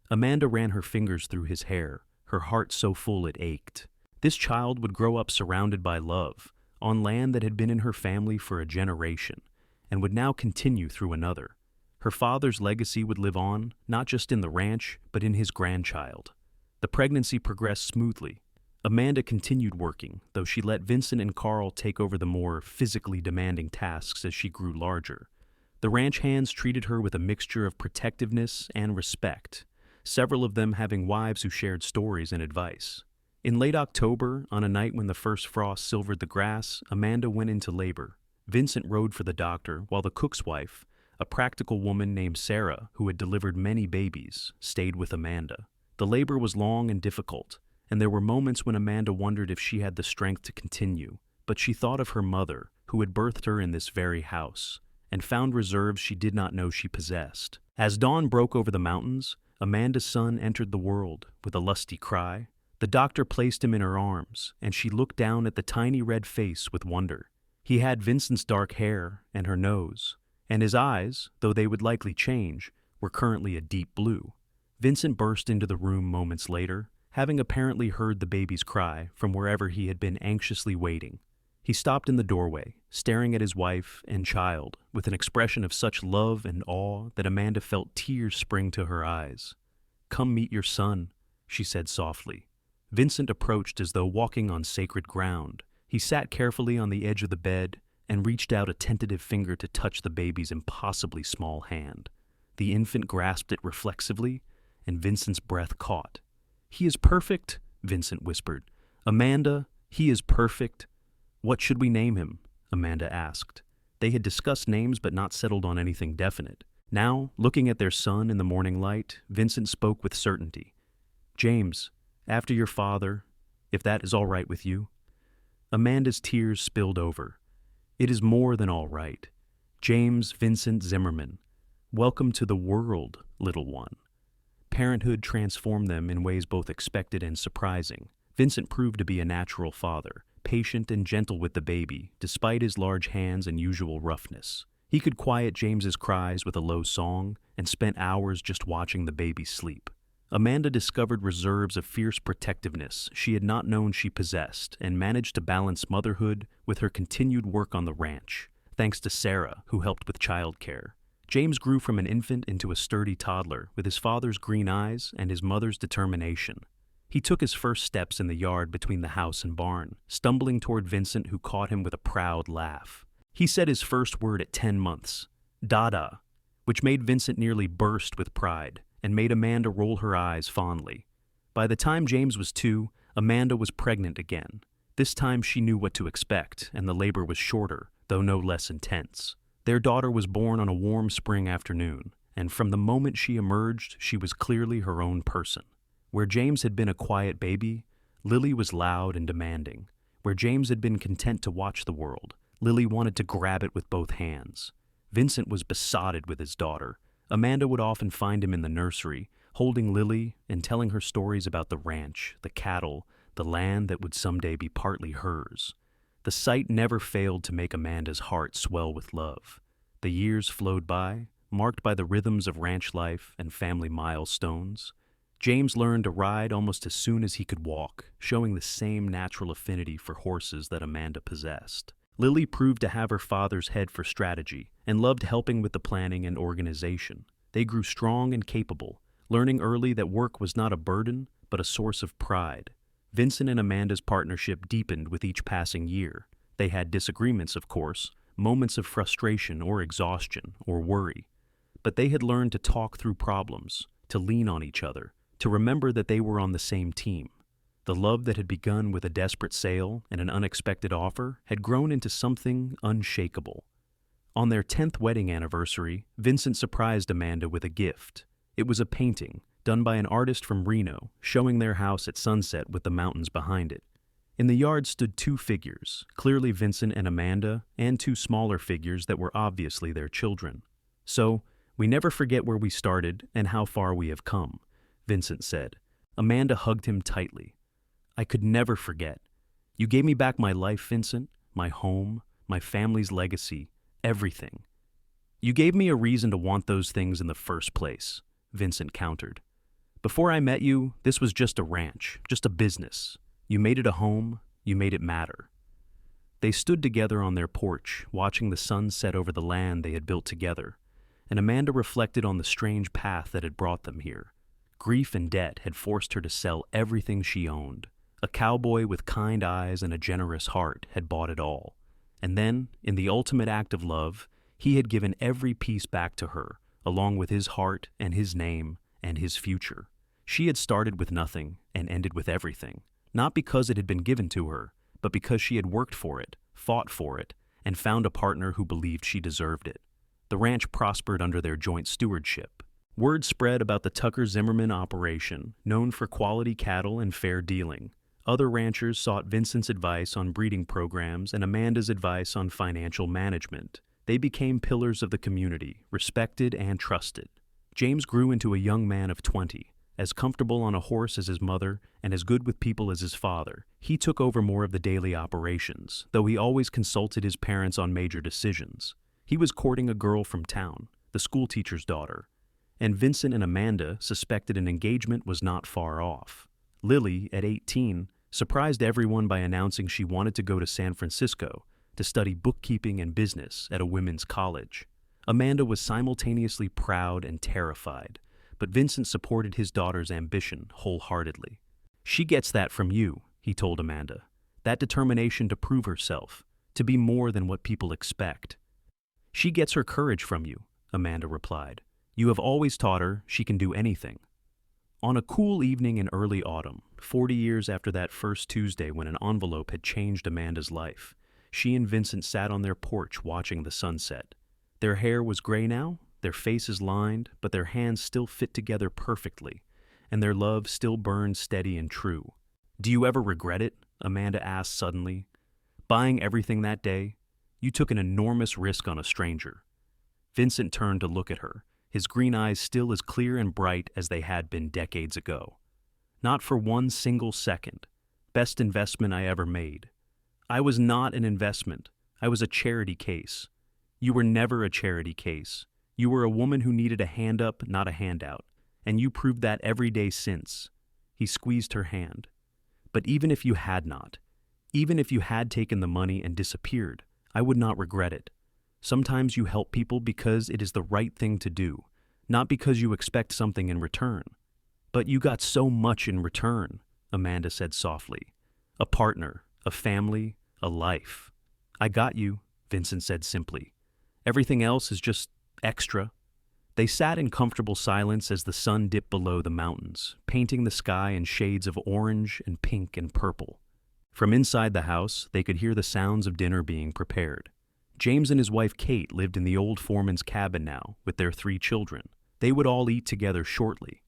Amanda ran her fingers through his hair, her heart so full it ached. This child would grow up surrounded by love, on land that had been in her family for a generation, and would now continue through another. Her father's legacy would live on, not just in the ranch, but in his grandchild. The pregnancy progressed smoothly. Amanda continued working, though she let Vincent and Carl take over the more physically demanding tasks as she grew larger. The ranch hands treated her with a mixture of protectiveness and respect, several of them having wives who shared stories and advice. In late October, on a night when the first frost silvered the grass, Amanda went into labor. Vincent rode for the doctor, while the cook's wife, a practical woman named Sarah, who had delivered many babies, stayed with Amanda. The labor was long and difficult, and there were moments when Amanda wondered if she had the strength to continue, but she thought of her mother, who had birthed her in this very house, and found reserves she did not know she possessed. As dawn broke over the mountains, Amanda's son entered the world with a lusty cry. The doctor placed him in her arms, and she looked down at the tiny red face with wonder. He had Vincent's dark hair and her nose, and his eyes, though they would likely change, were currently a deep blue. Vincent burst into the room moments later, having apparently heard the baby's cry from wherever he had been anxiously waiting. He stopped in the doorway, staring at his wife and child with an expression of such love and awe that Amanda felt tears spring to her eyes. "Come meet your son," she said softly. Vincent approached as though walking on sacred ground. He sat carefully on the edge of the bed and reached out a tentative finger to touch the baby's impossibly small hand. The infant grasped it reflexively, and Vincent's breath caught. "He is perfect," Vincent whispered. "Amanda, he is perfect." "What should we name him?" Amanda asked. They had discussed names but not settled on anything definite. Now, looking at their son in the morning light, Vincent spoke with certainty. "James, after your father, if that is all right with you." Amanda's tears spilled over. "It is more than all right. James Vincent Zimmerman, welcome to the world, little one." Parenthood transformed them in ways both expected and surprising. Vincent proved to be a natural father, patient and gentle with the baby, despite his large hands and usual roughness. He could quiet James's cries with a low song and spent hours just watching the baby sleep. Amanda discovered reserves of fierce protectiveness she had not known she possessed and managed to balance motherhood with her continued work on the ranch, thanks to Sarah, who helped with childcare. James grew from an infant into a sturdy toddler with his father's green eyes and his mother's determination. He took his first steps in the yard between the house and barn, stumbling toward Vincent, who caught him with a proud laugh. He said his first word at 10 months, "Dada," which made Vincent nearly burst with pride and made Amanda roll her eyes fondly. By the time James was 2, Amanda was pregnant again. This time she knew what to expect, and the labor was shorter, though no less intense. Their daughter was born on a warm spring afternoon, and from the moment she emerged, she was clearly her own person. Where James had been a quiet baby, Lily was loud and demanding. Where James had been content to watch the world, Lily wanted to grab it with both hands. Vincent was besotted with his daughter. Amanda would often find him in the nursery, holding Lily and telling her stories about the ranch, the cattle, the land that would someday be partly hers. The sight never failed to make Amanda's heart swell with love. The years flowed by, marked by the rhythms of ranch life and family milestones. James learned to ride almost as soon as he could walk, showing the same natural affinity for horses that Amanda possessed. Lily proved to have her father's head for strategy and loved helping with the planning and organization. They grew strong and capable, learning early that work was not a burden, but a source of pride. Vincent and Amanda's partnership deepened with each passing year. They had disagreements, of course, moments of frustration or exhaustion or worry. But they had learned to talk through problems, to lean on each other, to remember that they were on the same team. The love that had begun with a desperate sale and an unexpected offer had grown into something unshakable. On their 10th wedding anniversary, Vincent surprised Amanda with a gift. It was a painting, done by an artist from Reno, showing their house at sunset with the mountains behind it. In the yard stood 2 figures, clearly Vincent and Amanda, and 2 smaller figures that were obviously their children. So, we never forget where we started and how far we have come, Vincent said. Amanda hugged him tightly. I could never forget. You gave me back my life, Vincent, my home, my family's legacy, everything. You gave me a reason to want those things in the first place, Vincent countered. Before I met you, this was just a ranch, just a business. You made it a home, you made it matter. They stood together on their porch, watching the sun set over the land they had built together, and Amanda reflected on the strange path that had brought them here. Grief and debt had forced her to sell everything she owned. A cowboy with kind eyes and a generous heart had bought it all. And then, in the ultimate act of love, he had given every piece back to her, along with his heart and his name and his future. She had started with nothing and ended with everything, not because it had been given to her, but because she had worked for it, fought for it, and found a partner who believed she deserved it. The ranch prospered under their joint stewardship. Word spread about the Tucker-Zimmerman operation, known for quality cattle and fair dealing. Other ranchers sought Vincent's advice on breeding programs and Amanda's advice on financial management. They became pillars of the community, respected and trusted. James grew into a young man of 20, as comfortable on a horse as his mother and as good with people as his father. He took over more of the daily operations, though he always consulted his parents on major decisions. He was courting a girl from town, the schoolteacher's daughter, and Vincent and Amanda suspected an engagement was not far off. Lily, at 18, surprised everyone by announcing she wanted to go to San Francisco to study bookkeeping and business at a women's college. Amanda was simultaneously proud and terrified, but Vincent supported his daughter's ambition wholeheartedly. She gets that from you, he told Amanda. That determination to prove herself, to be more than what people expect. She gets her courage from you, Amanda replied. You have always taught her she can do anything. On a cool evening in early autumn, 40 years after that first Tuesday when an envelope had changed Amanda's life, she and Vincent sat on their porch watching the sunset. Their hair was gray now, their faces lined, but their hands still fit together perfectly, and their love still burned steady and true. Do you ever regret it? Amanda asked suddenly. Buying everything that day? You took an enormous risk on a stranger. Vincent turned to look at her, his green eyes still as clear and bright as they had been decades ago. Not for one single second. Best investment I ever made. I was not an investment. I was a charity case. You were never a charity case. You were a woman who needed a hand up, not a handout, and you proved that every day since. He squeezed her hand. But even if you had not, even if you had taken the money and disappeared, I would not regret it. Sometimes you help people because it is the right thing to do, not because you expect something in return. But you got so much in return, Amanda said softly. A partner, a family, a life. I got you, Vincent said simply. Everything else is just extra. They sat in comfortable silence as the sun dipped below the mountains, painting the sky in shades of orange and pink and purple. From inside the house, they could hear the sounds of dinner being prepared. James and his wife Kate lived in the old foreman's cabin now, with their 3 children. They would all eat together shortly.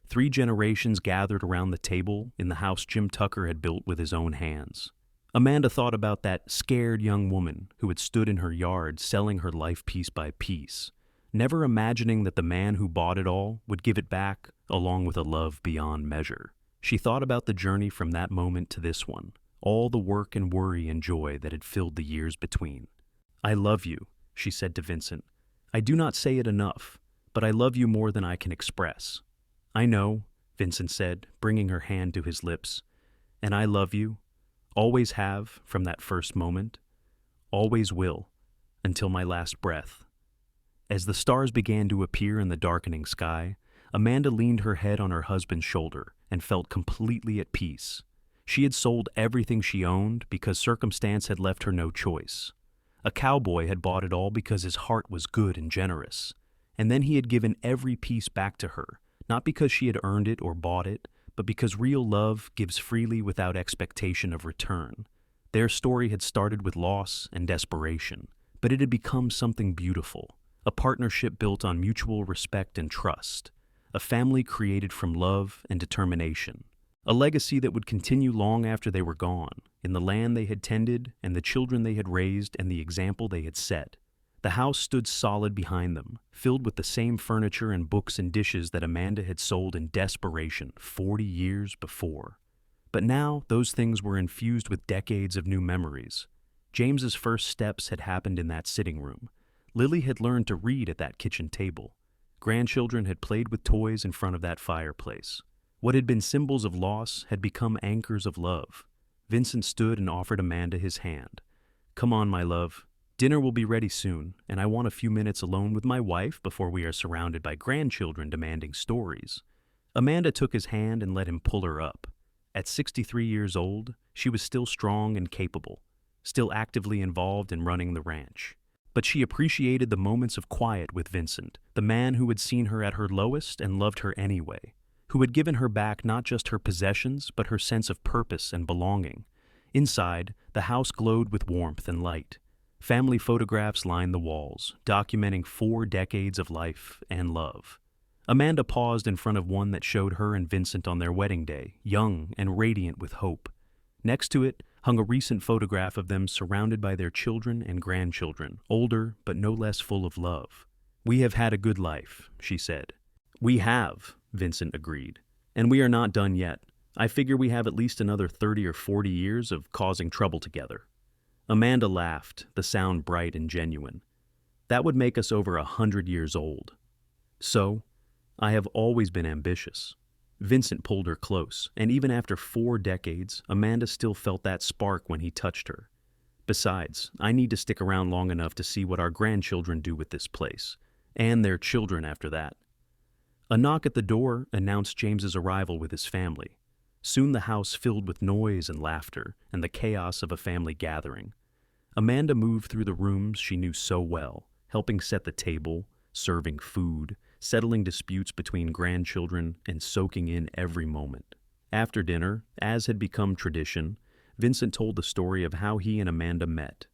3 generations gathered around the table in the house Jim Tucker had built with his own hands. Amanda thought about that scared young woman who had stood in her yard selling her life piece by piece, never imagining that the man who bought it all would give it back along with a love beyond measure. She thought about the journey from that moment to this one, all the work and worry and joy that had filled the years between. I love you, she said to Vincent. I do not say it enough, but I love you more than I can express. I know, Vincent said, bringing her hand to his lips, and I love you, always have from that first moment, always will, until my last breath. As the stars began to appear in the darkening sky, Amanda leaned her head on her husband's shoulder and felt completely at peace. She had sold everything she owned because circumstance had left her no choice. A cowboy had bought it all because his heart was good and generous, and then he had given every piece back to her, not because she had earned it or bought it, but because real love gives freely without expectation of return. Their story had started with loss and desperation, but it had become something beautiful, a partnership built on mutual respect and trust, a family created from love and determination, a legacy that would continue long after they were gone, in the land they had tended and the children they had raised and the example they had set. The house stood solid behind them, filled with the same furniture and books and dishes that Amanda had sold in desperation 40 years before. But now those things were infused with decades of new memories. James's first steps had happened in that sitting room. Lily had learned to read at that kitchen table. Grandchildren had played with toys in front of that fireplace. What had been symbols of loss had become anchors of love. Vincent stood and offered Amanda his hand. "Come on, my love. Dinner will be ready soon, and I want a few minutes alone with my wife before we are surrounded by grandchildren demanding stories." Amanda took his hand and let him pull her up. At 63 years old, she was still strong and capable, still actively involved in running the ranch. But she appreciated the moments of quiet with Vincent, the man who had seen her at her lowest and loved her anyway, who had given her back not just her possessions but her sense of purpose and belonging. Inside, the house glowed with warmth and light. Family photographs lined the walls, documenting 4 decades of life and love. Amanda paused in front of one that showed her and Vincent on their wedding day, young and radiant with hope. Next to it hung a recent photograph of them surrounded by their children and grandchildren, older but no less full of love. "We have had a good life," she said. "We have," Vincent agreed. "And we are not done yet. I figure we have at least another 30 or 40 years of causing trouble together." Amanda laughed, the sound bright and genuine. "That would make us over 100 years old." "So, I have always been ambitious." Vincent pulled her close, and even after 4 decades, Amanda still felt that spark when he touched her. "Besides, I need to stick around long enough to see what our grandchildren do with this place, and their children after that." A knock at the door announced James's arrival with his family. Soon the house filled with noise and laughter and the chaos of a family gathering. Amanda moved through the rooms she knew so well, helping set the table, serving food, settling disputes between grandchildren, and soaking in every moment. After dinner, as had become tradition, Vincent told the story of how he and Amanda met.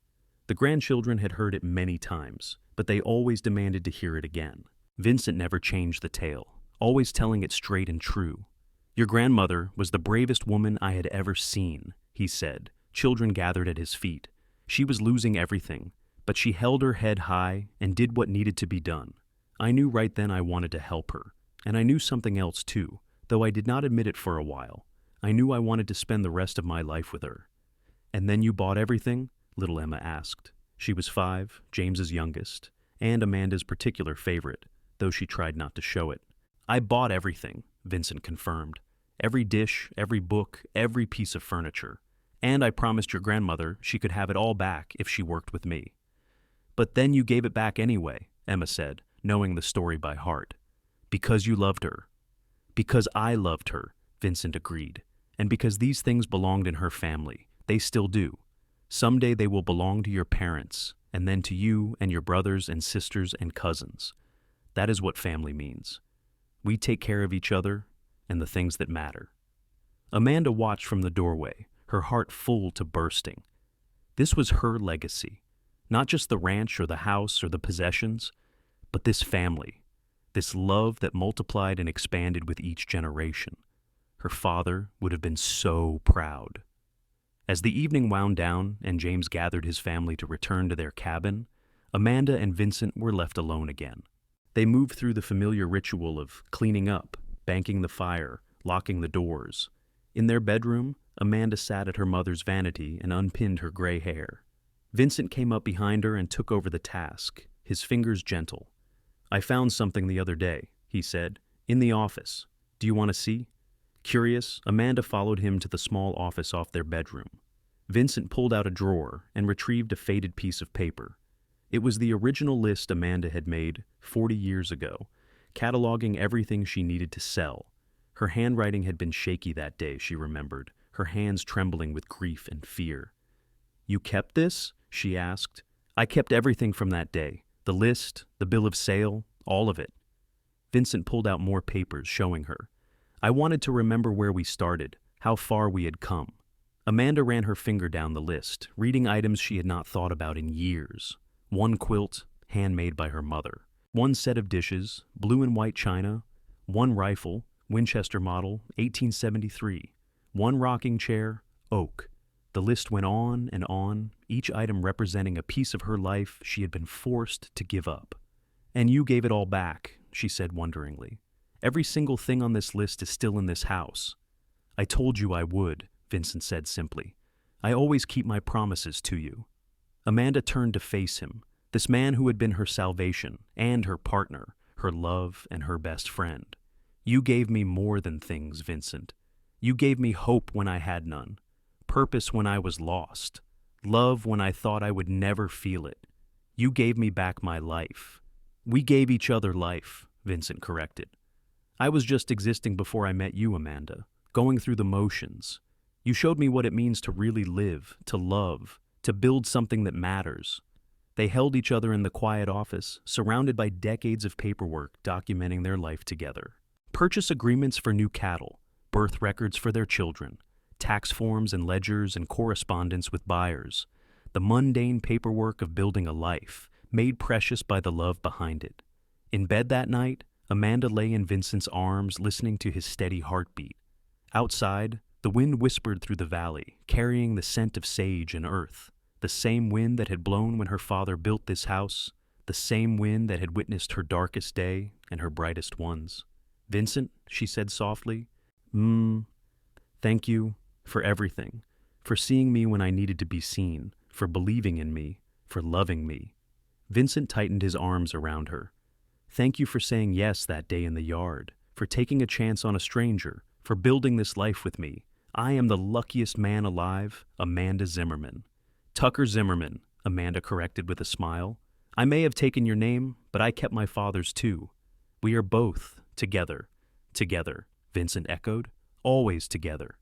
The grandchildren had heard it many times, but they always demanded to hear it again. Vincent never changed the tale, always telling it straight and true. "Your grandmother was the bravest woman I had ever seen," he said. Children gathered at his feet. "She was losing everything, but she held her head high and did what needed to be done. I knew right then I wanted to help her, and I knew something else too, though I did not admit it for a while. I knew I wanted to spend the rest of my life with her." "And then you bought everything?" little Emma asked. She was 5, James's youngest, and Amanda's particular favorite, though she tried not to show it. "I bought everything," Vincent confirmed. "Every dish, every book, every piece of furniture. And I promised your grandmother she could have it all back if she worked with me." "But then you gave it back anyway," Emma said, knowing the story by heart. "Because you loved her." "Because I loved her," Vincent agreed. "And because these things belonged in her family. They still do. Someday they will belong to your parents, and then to you and your brothers and sisters and cousins. That is what family means. We take care of each other and the things that matter." Amanda watched from the doorway, her heart full to bursting. This was her legacy. Not just the ranch or the house or the possessions, but this family, this love that multiplied and expanded with each generation. Her father would have been so proud. As the evening wound down and James gathered his family to return to their cabin, Amanda and Vincent were left alone again. They moved through the familiar ritual of cleaning up, banking the fire, locking the doors. In their bedroom, Amanda sat at her mother's vanity and unpinned her gray hair. Vincent came up behind her and took over the task, his fingers gentle. "I found something the other day," he said, "in the office. Do you want to see?" Curious, Amanda followed him to the small office off their bedroom. Vincent pulled out a drawer and retrieved a faded piece of paper. It was the original list Amanda had made 40 years ago, cataloging everything she needed to sell. Her handwriting had been shaky that day, she remembered, her hands trembling with grief and fear. "You kept this?" she asked. "I kept everything from that day. The list, the bill of sale, all of it." Vincent pulled out more papers, showing her. "I wanted to remember where we started, how far we had come." Amanda ran her finger down the list, reading items she had not thought about in years. 1 quilt, handmade by her mother. 1 set of dishes, blue and white china. 1 rifle, Winchester model, 1873. 1 rocking chair, oak. The list went on, each item representing a piece of her life she had been forced to give up. "And you gave it all back," she said wonderingly. "Every single thing on this list is still in this house." "I told you I would," Vincent said simply. "I always keep my promises to you." Amanda turned to face him, this man who had been her salvation and her partner, her love and her best friend. "You gave me more than things, Vincent. You gave me hope when I had none, purpose when I was lost, love when I thought I would never feel it. You gave me back my life." "We gave each other life," Vincent corrected. "I was just existing before I met you, Amanda, going through the motions. You showed me what it means to really live, to love, to build something that matters." They held each other in the quiet office, surrounded by decades of paperwork documenting their life together. Purchase agreements for new cattle, birth records for their children, tax forms and ledgers and correspondence with buyers. The mundane paperwork of building a life, made precious by the love behind it. In bed that night, Amanda lay in Vincent's arms listening to his steady heartbeat. Outside, the wind whispered through the valley, carrying the scent of sage and earth. The same wind that had blown when her father built this house, the same wind that had witnessed her darkest day and her brightest ones. "Vincent," she said softly, thank you for everything, for seeing me when I needed to be seen, for believing in me, for loving me." Vincent tightened his arms around her. "Thank you for saying yes that day in the yard, for taking a chance on a stranger, for building this life with me. I am the luckiest man alive, Amanda Zimmerman." "Tucker Zimmerman," Amanda corrected with a smile. "I may have taken your name, but I kept my father's too. We are both together." "Together," Vincent echoed. "Always together."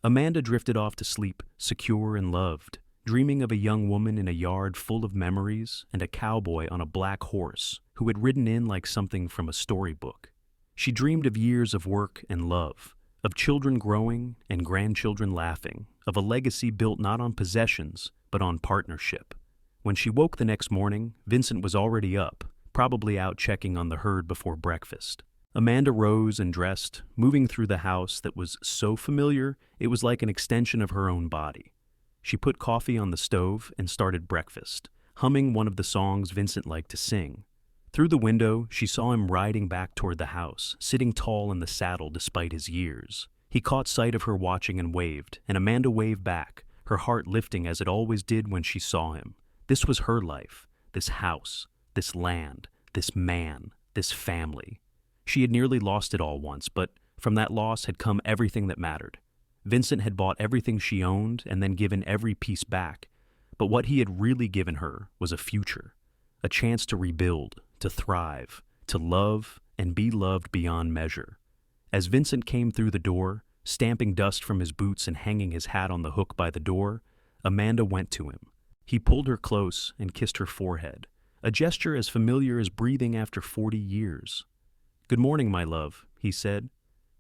Amanda drifted off to sleep, secure and loved, dreaming of a young woman in a yard full of memories and a cowboy on a black horse who had ridden in like something from a storybook. She dreamed of years of work and love, of children growing and grandchildren laughing, of a legacy built not on possessions, but on partnership. When she woke the next morning, Vincent was already up, probably out checking on the herd before breakfast. Amanda rose and dressed, moving through the house that was so familiar it was like an extension of her own body. She put coffee on the stove and started breakfast, humming one of the songs Vincent liked to sing. Through the window, she saw him riding back toward the house, sitting tall in the saddle despite his years. He caught sight of her watching and waved, and Amanda waved back, her heart lifting as it always did when she saw him. This was her life, this house, this land, this man, this family. She had nearly lost it all once, but from that loss had come everything that mattered. Vincent had bought everything she owned and then given every piece back, but what he had really given her was a future, a chance to rebuild, to thrive, to love and be loved beyond measure. As Vincent came through the door, stamping dust from his boots and hanging his hat on the hook by the door, Amanda went to him. He pulled her close and kissed her forehead, a gesture as familiar as breathing after 40 years. "Good morning, my love," he said.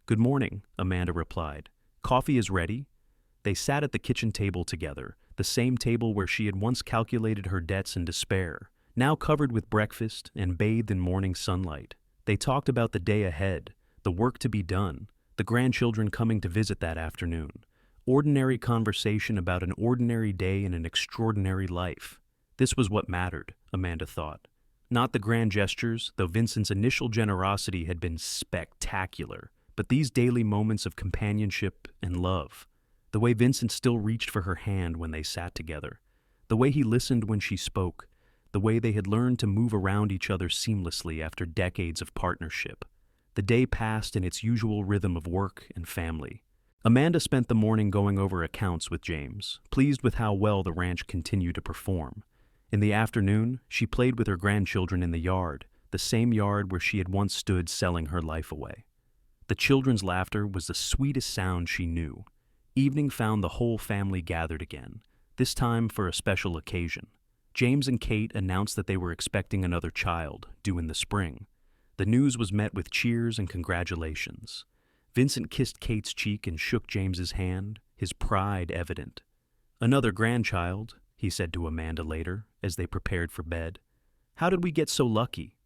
"Good morning," Amanda replied. "Coffee is ready." They sat at the kitchen table together, the same table where she had once calculated her debts in despair, now covered with breakfast and bathed in morning sunlight. They talked about the day ahead, the work to be done, the grandchildren coming to visit that afternoon. Ordinary conversation about an ordinary day in an extraordinary life. This was what mattered, Amanda thought. Not the grand gestures, though Vincent's initial generosity had been spectacular, but these daily moments of companionship and love. The way Vincent still reached for her hand when they sat together. The way he listened when she spoke. The way they had learned to move around each other seamlessly after decades of partnership. The day passed in its usual rhythm of work and family. Amanda spent the morning going over accounts with James, pleased with how well the ranch continued to perform. In the afternoon, she played with her grandchildren in the yard, the same yard where she had once stood selling her life away. The children's laughter was the sweetest sound she knew. Evening found the whole family gathered again, this time for a special occasion. James and Kate announced that they were expecting another child, due in the spring. The news was met with cheers and congratulations. Vincent kissed Kate's cheek and shook James's hand, his pride evident. "Another grandchild," he said to Amanda later, as they prepared for bed. "How did we get so lucky?"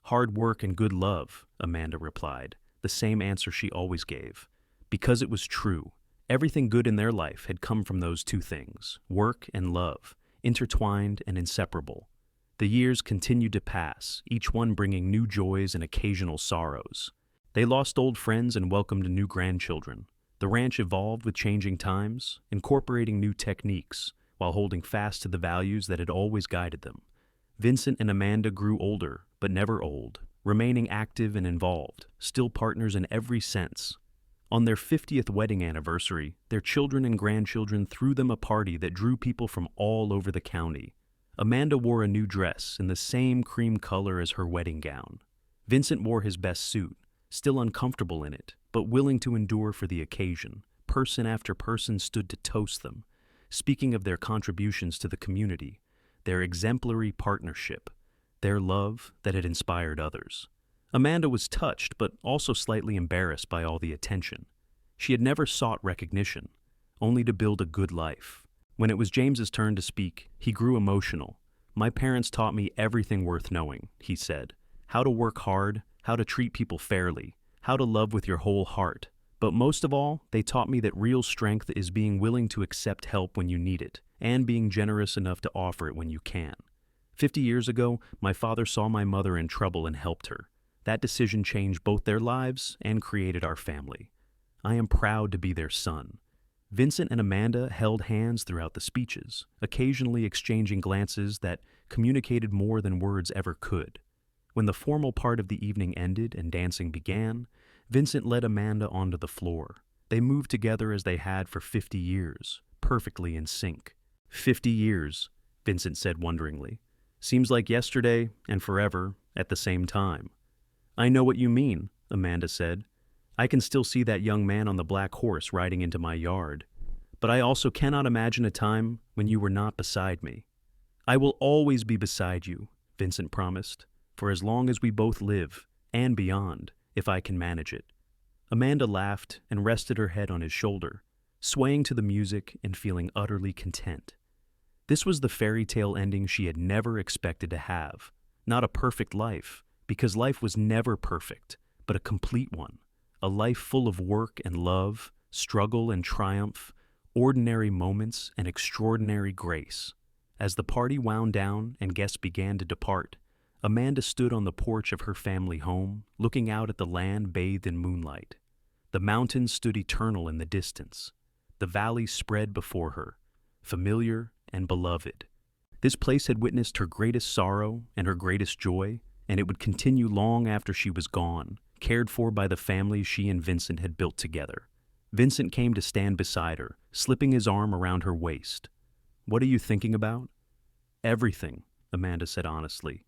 "Hard work and good love," Amanda replied, the same answer she always gave. Because it was true. Everything good in their life had come from those two things, work and love, intertwined and inseparable. The years continued to pass, each one bringing new joys and occasional sorrows. They lost old friends and welcomed new grandchildren. The ranch evolved with changing times, incorporating new techniques, while holding fast to the values that had always guided them. Vincent and Amanda grew older, but never old, remaining active and involved, still partners in every sense. On their 50th wedding anniversary, their children and grandchildren threw them a party that drew people from all over the county. Amanda wore a new dress in the same cream color as her wedding gown. Vincent wore his best suit, still uncomfortable in it, but willing to endure for the occasion. Person after person stood to toast them, speaking of their contributions to the community, their exemplary partnership, their love that had inspired others. Amanda was touched, but also slightly embarrassed by all the attention. She had never sought recognition, only to build a good life. When it was James's turn to speak, he grew emotional. "My parents taught me everything worth knowing," he said. "How to work hard, how to treat people fairly, how to love with your whole heart. But most of all, they taught me that real strength is being willing to accept help when you need it, and being generous enough to offer it when you can. 50 years ago, my father saw my mother in trouble and helped her. That decision changed both their lives and created our family. I am proud to be their son." Vincent and Amanda held hands throughout the speeches, occasionally exchanging glances that communicated more than words ever could. When the formal part of the evening ended and dancing began, Vincent led Amanda onto the floor. They moved together as they had for 50 years, perfectly in sync. 50 years, Vincent said wonderingly. Seems like yesterday and forever at the same time. I know what you mean, Amanda said. I can still see that young man on the black horse riding into my yard. But I also cannot imagine a time when you were not beside me. I will always be beside you, Vincent promised, for as long as we both live, and beyond, if I can manage it. Amanda laughed and rested her head on his shoulder, swaying to the music and feeling utterly content. This was the fairy tale ending she had never expected to have. Not a perfect life, because life was never perfect, but a complete one. A life full of work and love, struggle and triumph, ordinary moments and extraordinary grace. As the party wound down and guests began to depart, Amanda stood on the porch of her family home, looking out at the land bathed in moonlight. The mountains stood eternal in the distance. The valley spread before her, familiar and beloved. This place had witnessed her greatest sorrow and her greatest joy, and it would continue long after she was gone, cared for by the family she and Vincent had built together. Vincent came to stand beside her, slipping his arm around her waist. "What are you thinking about?" "Everything," Amanda said honestly.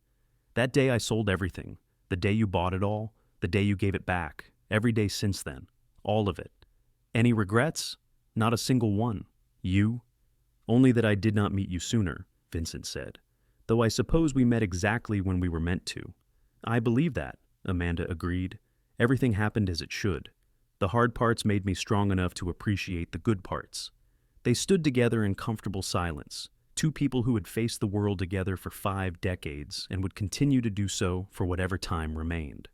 "That day I sold everything. The day you bought it all, the day you gave it back, every day since then. All of it. Any regrets? Not a single one. You?" "Only that I did not meet you sooner," Vincent said. "Though I suppose we met exactly when we were meant to." "I believe that," Amanda agreed. "Everything happened as it should. The hard parts made me strong enough to appreciate the good parts." They stood together in comfortable silence, two people who had faced the world together for 5 decades and would continue to do so for whatever time remained.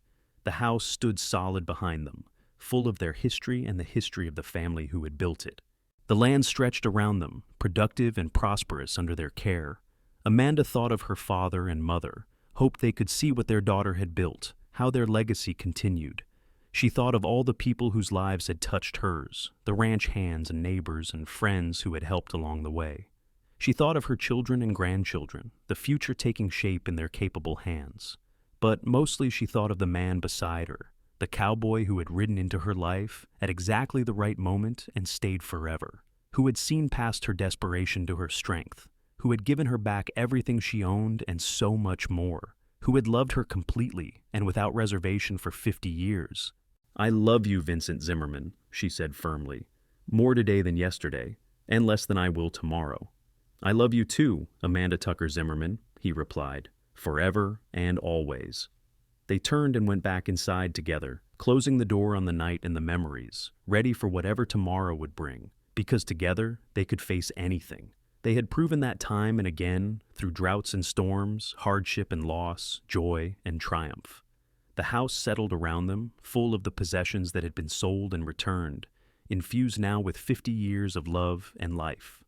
The house stood solid behind them, full of their history and the history of the family who had built it. The land stretched around them, productive and prosperous under their care. Amanda thought of her father and mother, hoped they could see what their daughter had built, how their legacy continued. She thought of all the people whose lives had touched hers, the ranch hands and neighbors and friends who had helped along the way. She thought of her children and grandchildren, the future taking shape in their capable hands. But mostly she thought of the man beside her, the cowboy who had ridden into her life at exactly the right moment and stayed forever, who had seen past her desperation to her strength, who had given her back everything she owned and so much more, who had loved her completely and without reservation for 50 years. "I love you, Vincent Zimmerman," she said firmly. "More today than yesterday, and less than I will tomorrow." "I love you too, Amanda Tucker Zimmerman," he replied, "forever and always." They turned and went back inside together, closing the door on the night and the memories, ready for whatever tomorrow would bring, because together they could face anything. They had proven that time and again, through droughts and storms, hardship and loss, joy and triumph. The house settled around them, full of the possessions that had been sold and returned, infused now with 50 years of love and life.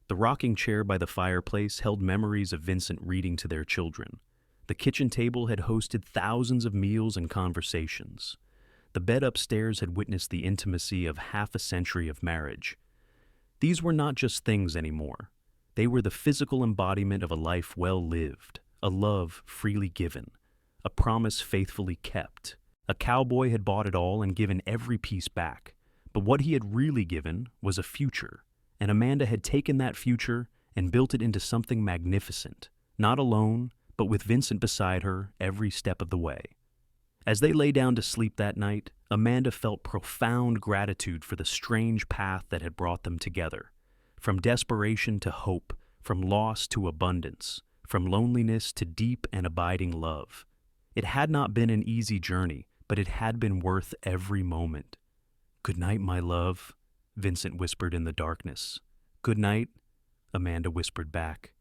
The rocking chair by the fireplace held memories of Vincent reading to their children. The kitchen table had hosted thousands of meals and conversations. The bed upstairs had witnessed the intimacy of half a century of marriage. These were not just things anymore. They were the physical embodiment of a life well lived, a love freely given, a promise faithfully kept. A cowboy had bought it all and given every piece back. But what he had really given was a future, and Amanda had taken that future and built it into something magnificent, not alone, but with Vincent beside her every step of the way. As they lay down to sleep that night, Amanda felt profound gratitude for the strange path that had brought them together. From desperation to hope, from loss to abundance, from loneliness to deep and abiding love. It had not been an easy journey, but it had been worth every moment. "Good night, my love," Vincent whispered in the darkness. "Good night," Amanda whispered back.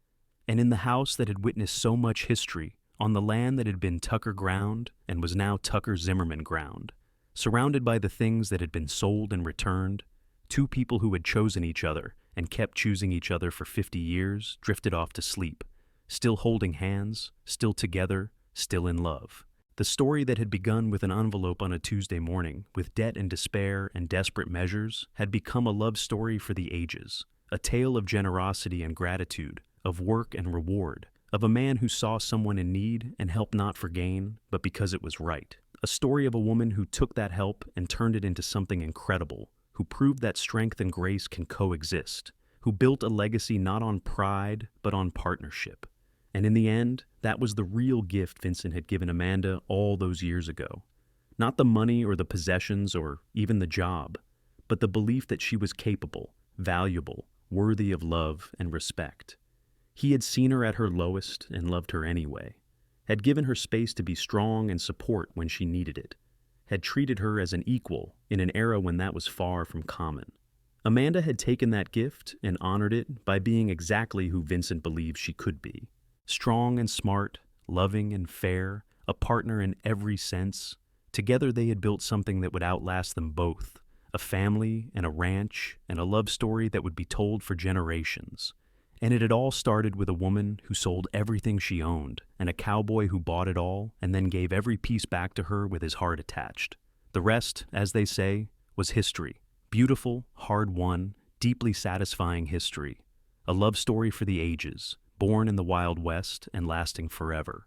And in the house that had witnessed so much history, on the land that had been Tucker ground and was now Tucker Zimmerman ground, surrounded by the things that had been sold and returned, two people who had chosen each other and kept choosing each other for 50 years drifted off to sleep, still holding hands, still together, still in love. The story that had begun with an envelope on a Tuesday morning, with debt and despair and desperate measures, had become a love story for the ages, a tale of generosity and gratitude, of work and reward, of a man who saw someone in need and helped not for gain, but because it was right. A story of a woman who took that help and turned it into something incredible, who proved that strength and grace can coexist, who built a legacy not on pride, but on partnership. And in the end, that was the real gift Vincent had given Amanda all those years ago. Not the money or the possessions or even the job, but the belief that she was capable, valuable, worthy of love and respect. He had seen her at her lowest and loved her anyway, had given her space to be strong and support when she needed it, had treated her as an equal in an era when that was far from common. Amanda had taken that gift and honored it by being exactly who Vincent believed she could be. Strong and smart, loving and fair, a partner in every sense. Together they had built something that would outlast them both, a family and a ranch and a love story that would be told for generations. And it had all started with a woman who sold everything she owned, and a cowboy who bought it all and then gave every piece back to her with his heart attached. The rest, as they say, was history. Beautiful, hard-won, deeply satisfying history. A love story for the ages, born in the Wild West and lasting forever.